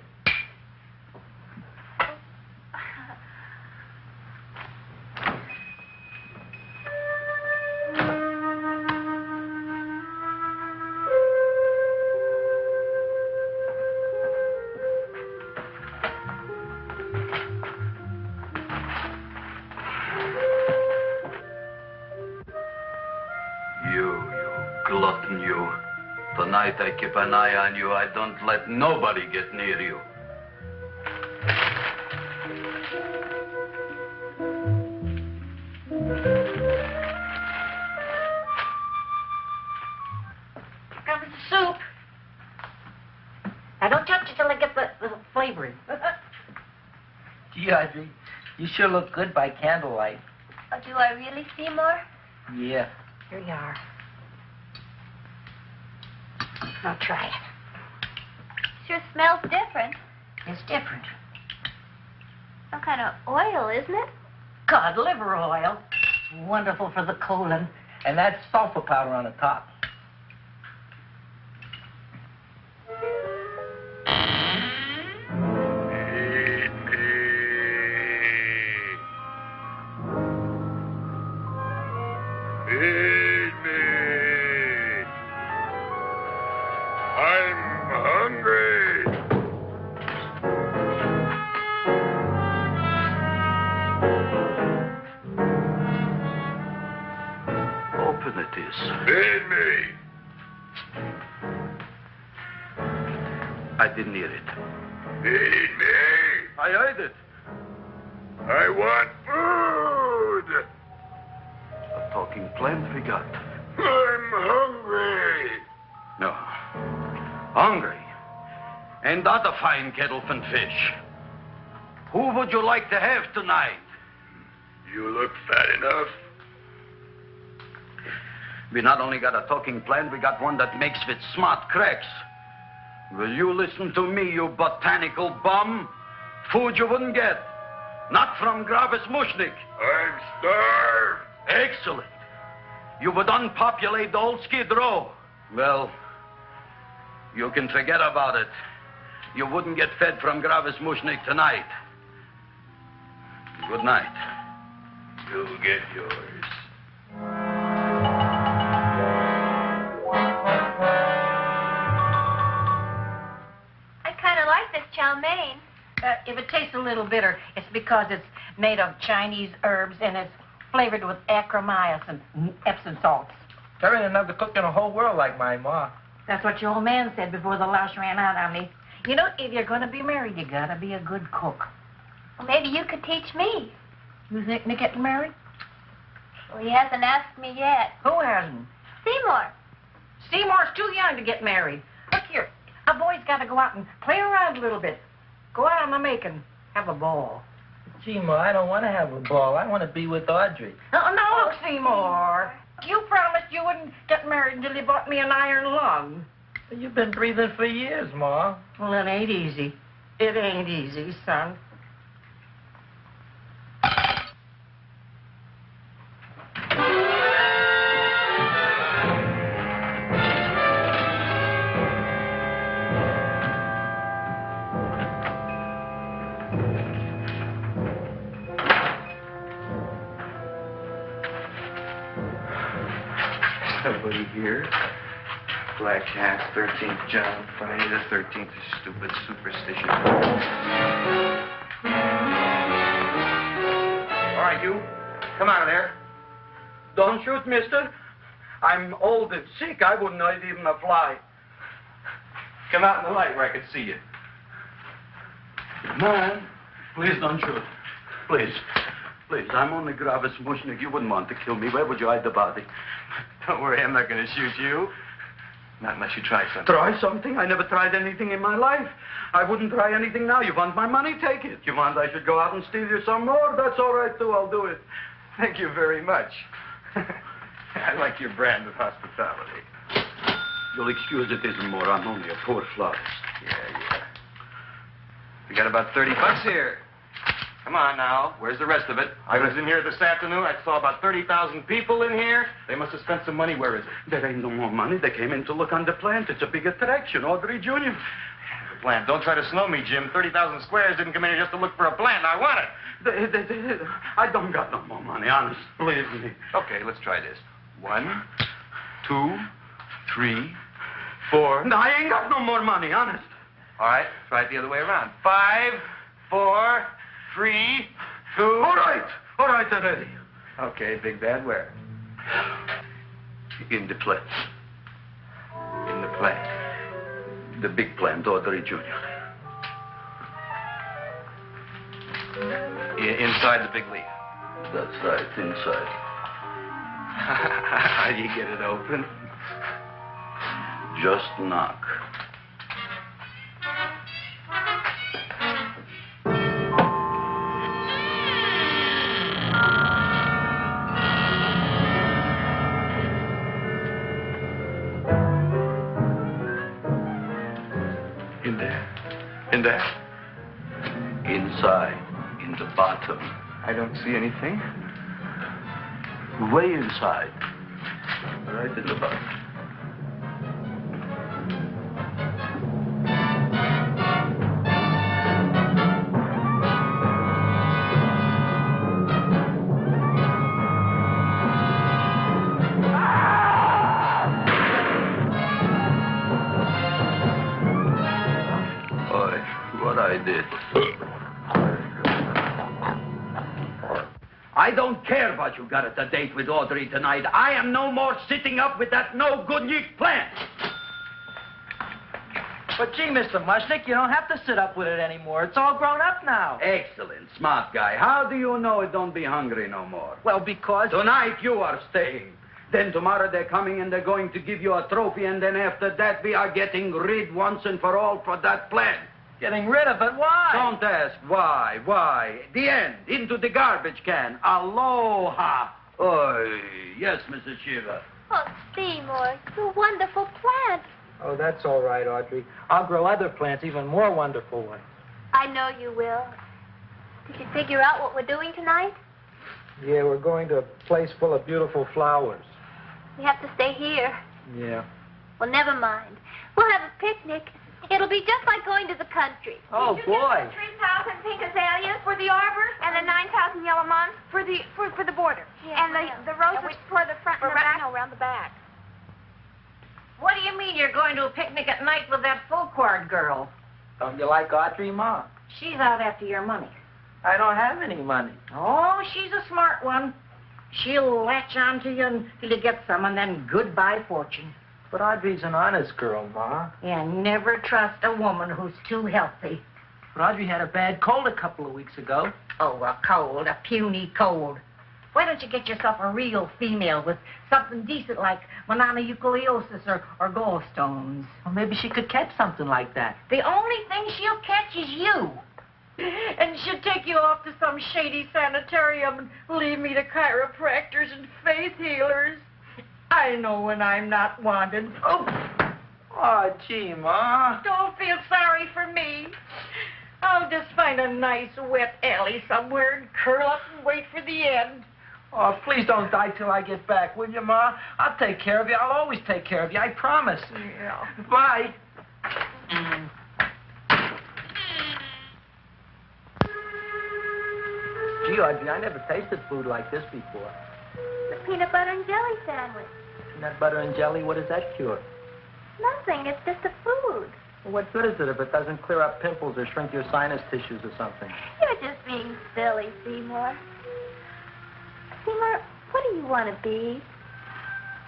You glutton, you. Tonight I keep an eye on you. I don't let nobody get near you. Here comes the soup. Now, don't touch it till I get the flavoring. Gee, Audrey, you sure look good by candlelight. Oh, do I really, Seymour? Yeah. Here you are. Now try it. Sure smells different. It's different. Some kind of oil, isn't it? Cod liver oil. It's wonderful for the colon. And that's sulfur powder on the top. Feed me. I'm hungry. Open it is. Feed me. I didn't hear it. Feed me. I heard it. I want food. A talking plant we got. I'm hungry. No. Hungry. And that a fine kettlefen fish. Who would you like to have tonight? You look fat enough. We not only got a talking plant, we got one that makes with smart cracks. Will you listen to me, you botanical bum? Food you wouldn't get. Not from Gravis Mushnik. I'm starved. Excellent. You would unpopulate the old Skid Row. Well, you can forget about it. You wouldn't get fed from Gravis Mushnik tonight. Good night. You'll get yours. I kind of like this chow mein. If it tastes a little bitter, it's because it's made of Chinese herbs and it's flavored with acromyces and Epsom salts. There ain't another cook in the whole world like my ma. That's what your old man said before the louse ran out on me. You know, if you're going to be married, you got to be a good cook. Well, maybe you could teach me. You think Nick getting married? Well, he hasn't asked me yet. Who hasn't? Seymour. Seymour's too young to get married. Look here, a boy's got to go out and play around a little bit. Go out on the making. Have a ball. Gee, Ma, I don't want to have a ball. I want to be with Audrey. No, look, Seymour. You promised you wouldn't get married until you bought me an iron lung. You've been breathing for years, Ma. Well, it ain't easy. It ain't easy, son. Somebody here. Black Cat, 13th John, Friday the 13th is stupid superstition. All right, you. Come out of there. Don't shoot, mister. I'm old and sick. I wouldn't hurt even a fly. Come out in the light where I can see you. Man, please don't shoot. Please. Please, I'm only Gravis Mushnik. You wouldn't want to kill me. Where would you hide the body? Don't worry, I'm not going to shoot you. Not unless you try something. Try something? I never tried anything in my life. I wouldn't try anything now. You want my money? Take it. You want I should go out and steal you some more? That's all right, too. I'll do it. Thank you very much. I like your brand of hospitality. You'll excuse it isn't more. I'm only a poor florist. Yeah. We got about $30 here. Come on now. Where's the rest of it? I was in here this afternoon. I saw about 30,000 people in here. They must have spent some money. Where is it? There ain't no more money. They came in to look on the plant. It's a big attraction. Audrey Jr. The plant. Don't try to snow me, Jim. 30,000 squares didn't come in here just to look for a plant. I want it. I don't got no more money, honest. Believe me. Okay, let's try this. 1, 2, 3, 4. No, I ain't got no more money, honest. All right, try it the other way around. 5, 4, 3, 2. All right already. Okay, Big Bad, where? In the plant. In the plant. The big plant, Audrey Jr. Inside the big leaf. That's right, inside. How do you get it open? Just knock. In there? Inside, in the bottom. I don't see anything. Way inside. Right in the bottom. I don't care what you got at the date with Audrey tonight. I am no more sitting up with that no-good Nick plant. But gee, Mr. Mushnick, you don't have to sit up with it anymore. It's all grown up now. Excellent, smart guy. How do you know it don't be hungry no more? Well, because... Tonight you are staying. Then tomorrow they're coming and they're going to give you a trophy, and then after that we are getting rid once and for all for that plant. Getting rid of it? Why? Don't ask why. Why? The end. Into the garbage can. Aloha. Oy. Yes, Mrs. Shiva. Oh, Seymour, you wonderful plant. Oh, that's all right, Audrey. I'll grow other plants, even more wonderful ones. I know you will. We should figure out what we're doing tonight. Yeah, we're going to a place full of beautiful flowers. We have to stay here. Yeah. Well, never mind. We'll have a picnic. It'll be just like going to the country. Oh, boy. 3,000 pink azaleas for the arbor, and the 9,000 yellow mums for the border, and the roses for the front and the back. No, around the back. What do you mean you're going to a picnic at night with that full-quart girl? Don't you like Audrey, Ma? She's out after your money. I don't have any money. Oh, she's a smart one. She'll latch on to you until you get some, and then goodbye fortune. But Audrey's an honest girl, Ma. And never trust a woman who's too healthy. But Audrey had a bad cold a couple of weeks ago. Oh, a cold, a puny cold. Why don't you get yourself a real female with something decent like mononucleosis or gallstones? Well, maybe she could catch something like that. The only thing she'll catch is you. And she'll take you off to some shady sanitarium and leave me to chiropractors and faith healers. I know when I'm not wanted. Oh, gee, Ma. Don't feel sorry for me. I'll just find a nice wet alley somewhere and curl up and wait for the end. Oh, please don't die till I get back, will you, Ma? I'll take care of you. I'll always take care of you. I promise. Yeah. Bye. Gee, Audrey, I never tasted food like this before. The peanut butter and jelly sandwich. Peanut butter and jelly, what does that cure? Nothing. It's just a food. Well, what good is it if it doesn't clear up pimples or shrink your sinus tissues or something? You're just being silly, Seymour. Seymour, what do you want to be?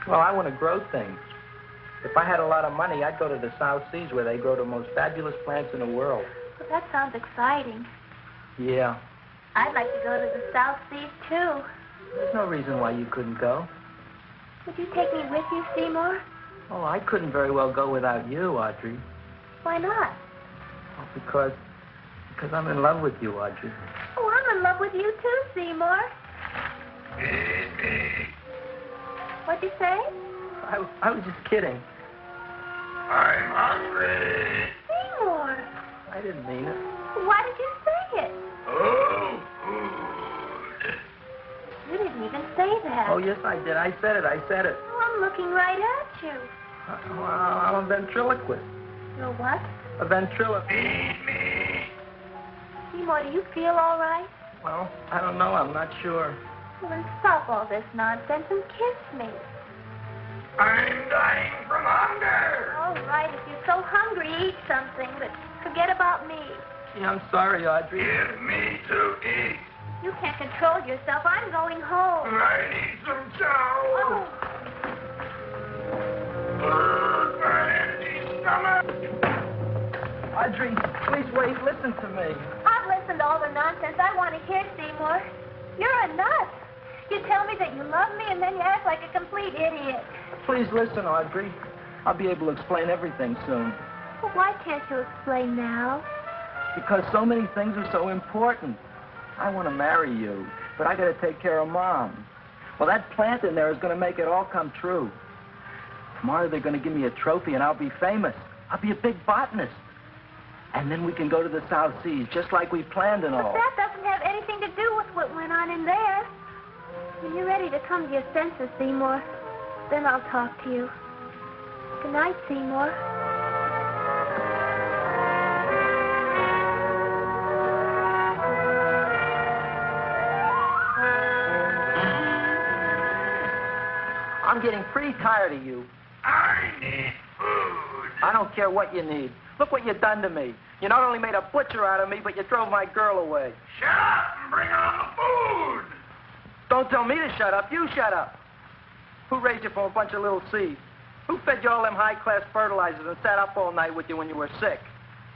Well, I want to grow things. If I had a lot of money, I'd go to the South Seas where they grow the most fabulous plants in the world. Well, that sounds exciting. Yeah. I'd like to go to the South Seas, too. There's no reason why you couldn't go. Would you take me with you, Seymour? Oh, I couldn't very well go without you, Audrey. Why not? Well, because I'm in love with you, Audrey. Oh, I'm in love with you, too, Seymour. What'd you say? I was just kidding. I'm hungry. Seymour. I didn't mean it. Why did you say it? Oh, food. You didn't even say that. Oh, yes, I did. I said it. Oh, I'm looking right at you. Well, I'm a ventriloquist. You're what? A ventriloquist. Feed me. Seymour, do you feel all right? Well, I don't know. I'm not sure. Well, then stop all this nonsense and kiss me. I'm dying from hunger. All right, if you're so hungry, eat something, but forget about me. Gee, I'm sorry, Audrey. Give me to eat. You can't control yourself. I'm going home. I need some chow. Oh. My empty stomach. Audrey, please wait. Listen to me. I've listened to all the nonsense I want to hear, Seymour. You're a nut. You tell me that you love me, and then you act like a complete idiot. Please listen, Audrey. I'll be able to explain everything soon. Well, why can't you explain now? Because so many things are so important. I want to marry you, but I got to take care of Mom. Well, that plant in there is going to make it all come true. Tomorrow they're going to give me a trophy, and I'll be famous. I'll be a big botanist. And then we can go to the South Seas, just like we planned and all. But that doesn't have anything to do with what went on in there. When you're ready to come to your senses, Seymour, then I'll talk to you. Good night, Seymour. I'm getting pretty tired of you. I need food. I don't care what you need. Look what you've done to me. You not only made a butcher out of me, but you drove my girl away. Shut up and bring on the food. Don't tell me to shut up. You shut up. Who raised you from a bunch of little seeds? Who fed you all them high-class fertilizers and sat up all night with you when you were sick?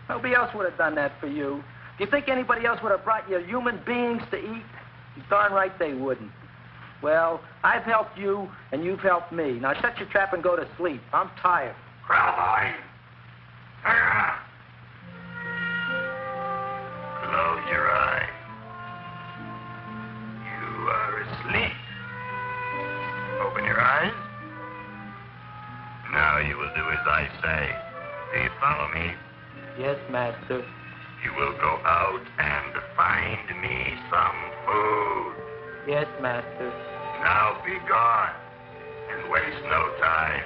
Nobody else would have done that for you. Do you think anybody else would have brought you human beings to eat? You're darn right they wouldn't. Well, I've helped you, and you've helped me. Now shut your trap and go to sleep. I'm tired. Crowboy. Close your eyes. You are asleep. Open your eyes. Now you will do as I say. Do you follow me? Yes, master. You will go out and find Find me some food. Yes, master. Now be gone, and waste no time.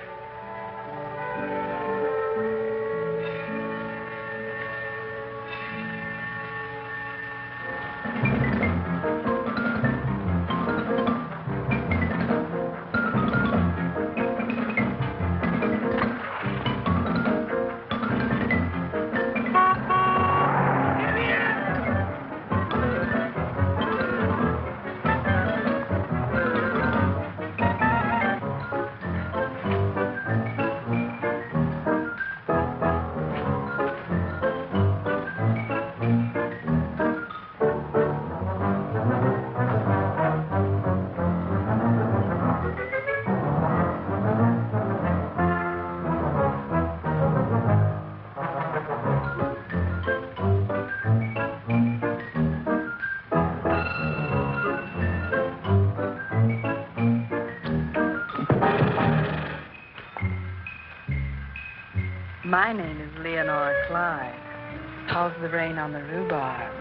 My name is Leonora Clyde. How's the rain on the rhubarb?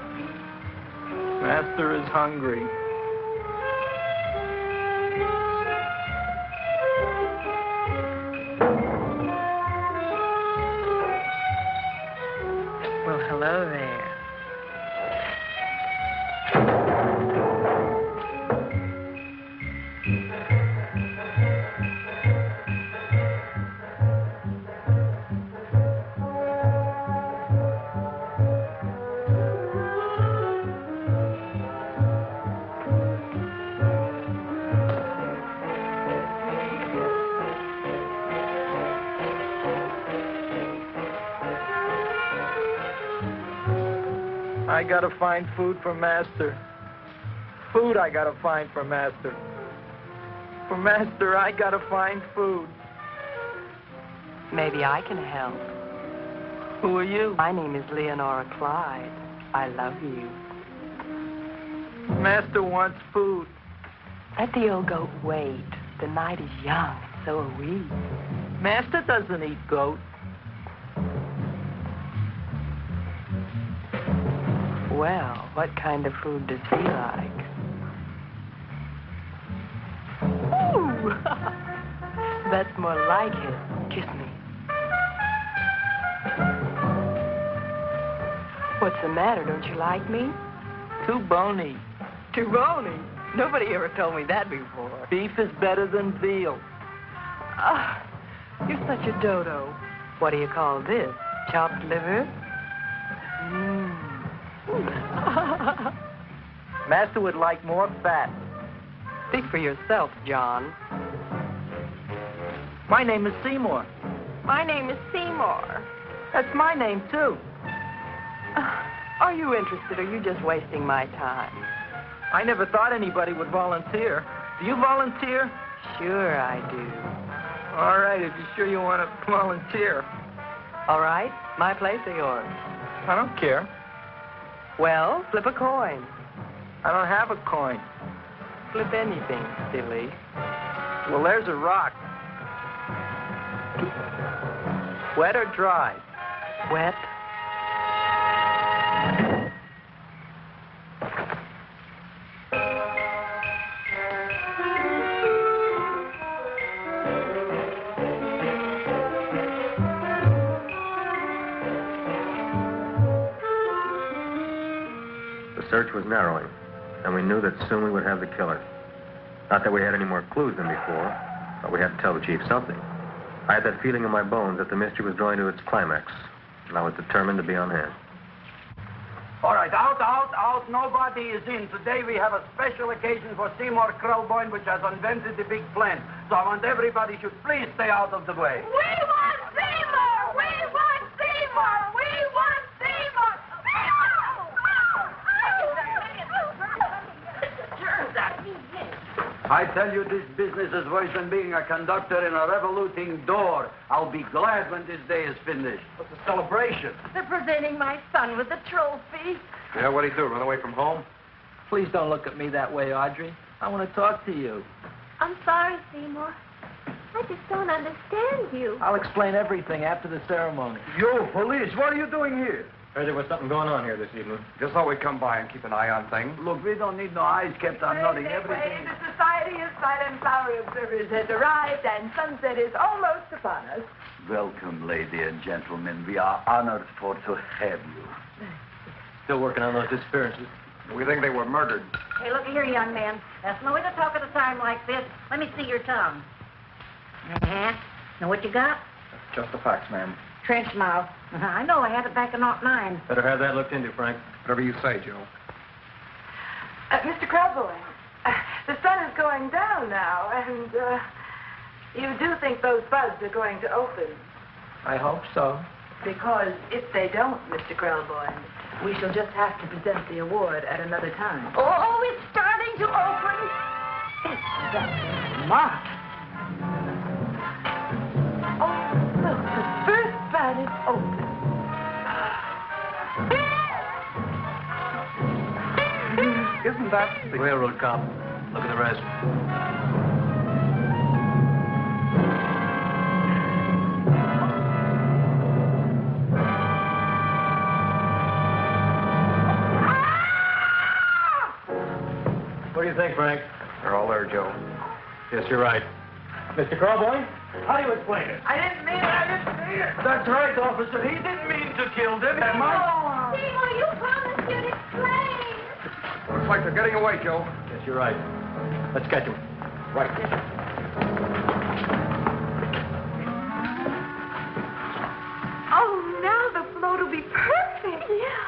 Master is hungry. Well, hello there. I gotta find food for Master. Food I gotta find for Master. For Master, I gotta find food. Maybe I can help. Who are you? My name is Leonora Clyde. I love you. Master wants food. Let the old goat wait. The night is young, and so are we. Master doesn't eat goat. Well, what kind of food does he like? Ooh! That's more like it. Kiss me. What's the matter? Don't you like me? Too bony. Too bony? Nobody ever told me that before. Beef is better than veal. Ah, you're such a dodo. What do you call this? Chopped liver? Master would like more fat. Speak for yourself, John. My name is Seymour. My name is Seymour. That's my name, too. Are you interested, or are you just wasting my time? I never thought anybody would volunteer. Do you volunteer? Sure I do. All right, if you're sure you want to volunteer. All right, my place or yours? I don't care. Well, flip a coin. I don't have a coin. Flip anything, silly. Well, there's a rock. Wet or dry? Wet. The search was narrowing, and we knew that soon we would have the killer. Not that we had any more clues than before, but we had to tell the chief something. I had that feeling in my bones that the mystery was drawing to its climax, and I was determined to be on hand. All right, out. Nobody is in. Today we have a special occasion for Seymour Krelboyne, which has invented the big plan. So I want everybody should please stay out of the way. We want Seymour! We want Seymour! We want Seymour! I tell you, this business is worse than being a conductor in a revoluting door. I'll be glad when this day is finished. What's the celebration? They're presenting my son with a trophy. Yeah, what'd he do? Run away from home? Please don't look at me that way, Audrey. I want to talk to you. I'm sorry, Seymour. I just don't understand you. I'll explain everything after the ceremony. You, police, what are you doing here? Heard there was something going on here this evening. Just thought we'd come by and keep an eye on things. Look, we don't need no eyes kept on nothing. Everything. The Society of Silent Flower Observers has arrived, and sunset is almost upon us. Welcome, lady and gentlemen. We are honored for to have you. Still working on those disappearances. We think they were murdered. Hey, look here, young man. That's no way to talk at a time like this. Let me see your tongue. Uh-huh. Know what you got? Just the facts, ma'am. Trench mouth. I know. I had it back in '09. Better have that looked into, Frank. Whatever you say, Joe. Mr. Crowboy, the sun is going down now, and you do think those buds are going to open? I hope so. Because if they don't, Mr. Crowboy, we shall just have to present the award at another time. Oh, it's starting to open. It's just smart. Oh, look, the first bud is open. Isn't that the Railroad cop. Look at the rest. What do you think, Frank? They're all there, Joe. Yes, you're right. Mr. Crowboy, how do you explain it? I didn't mean it. That's right, officer. He didn't mean to kill them. Seymour, you promised you'd explain. Looks like they're getting away, Joe. Yes, you're right. Let's catch him. Right. Oh, now the float will be perfect. Yeah.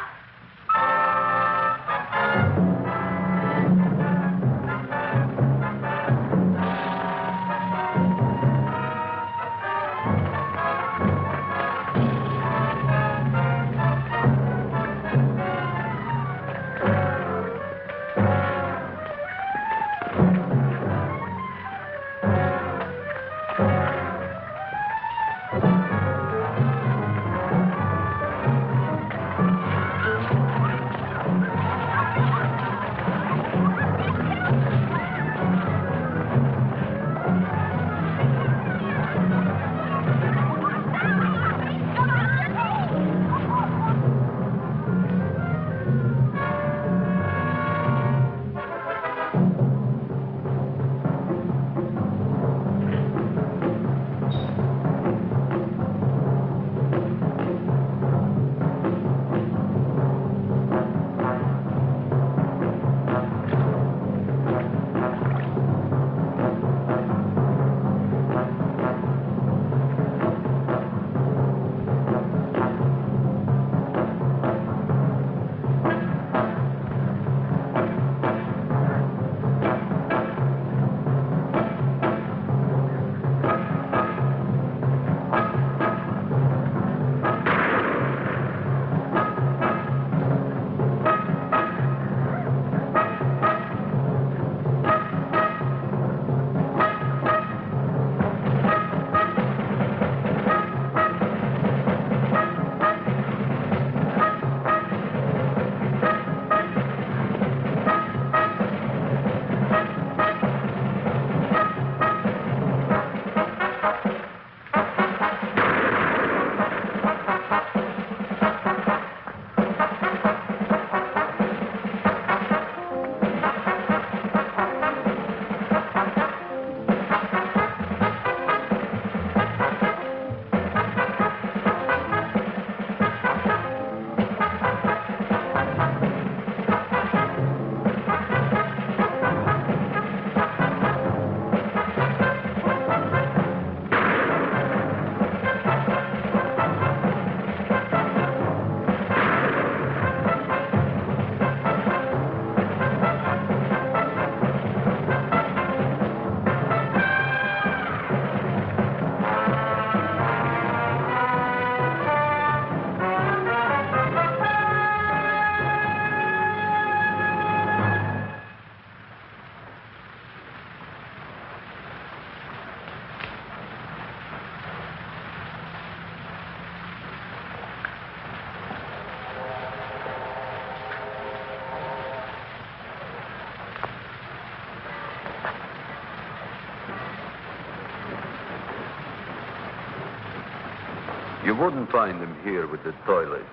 You wouldn't find them here with the toilets.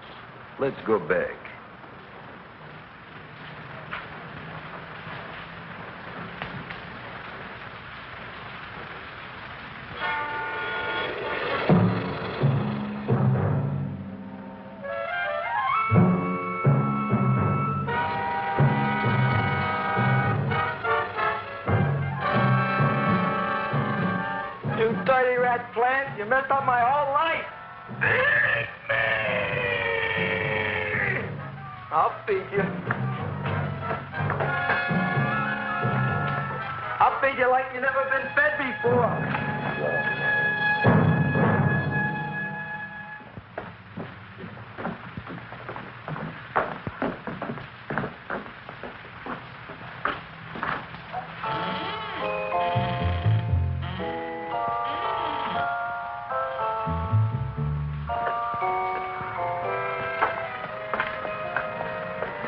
Let's go back. You dirty rat plant, you messed up my whole life. I'll feed you. I'll feed you like you've never been fed before.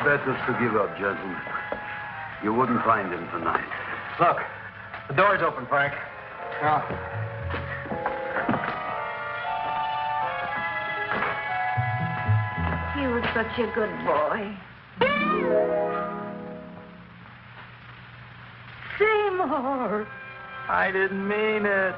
Better to give up, gentlemen. You wouldn't find him tonight. Look, the door's open, Frank. Now, He was such a good boy. Seymour! I didn't mean it.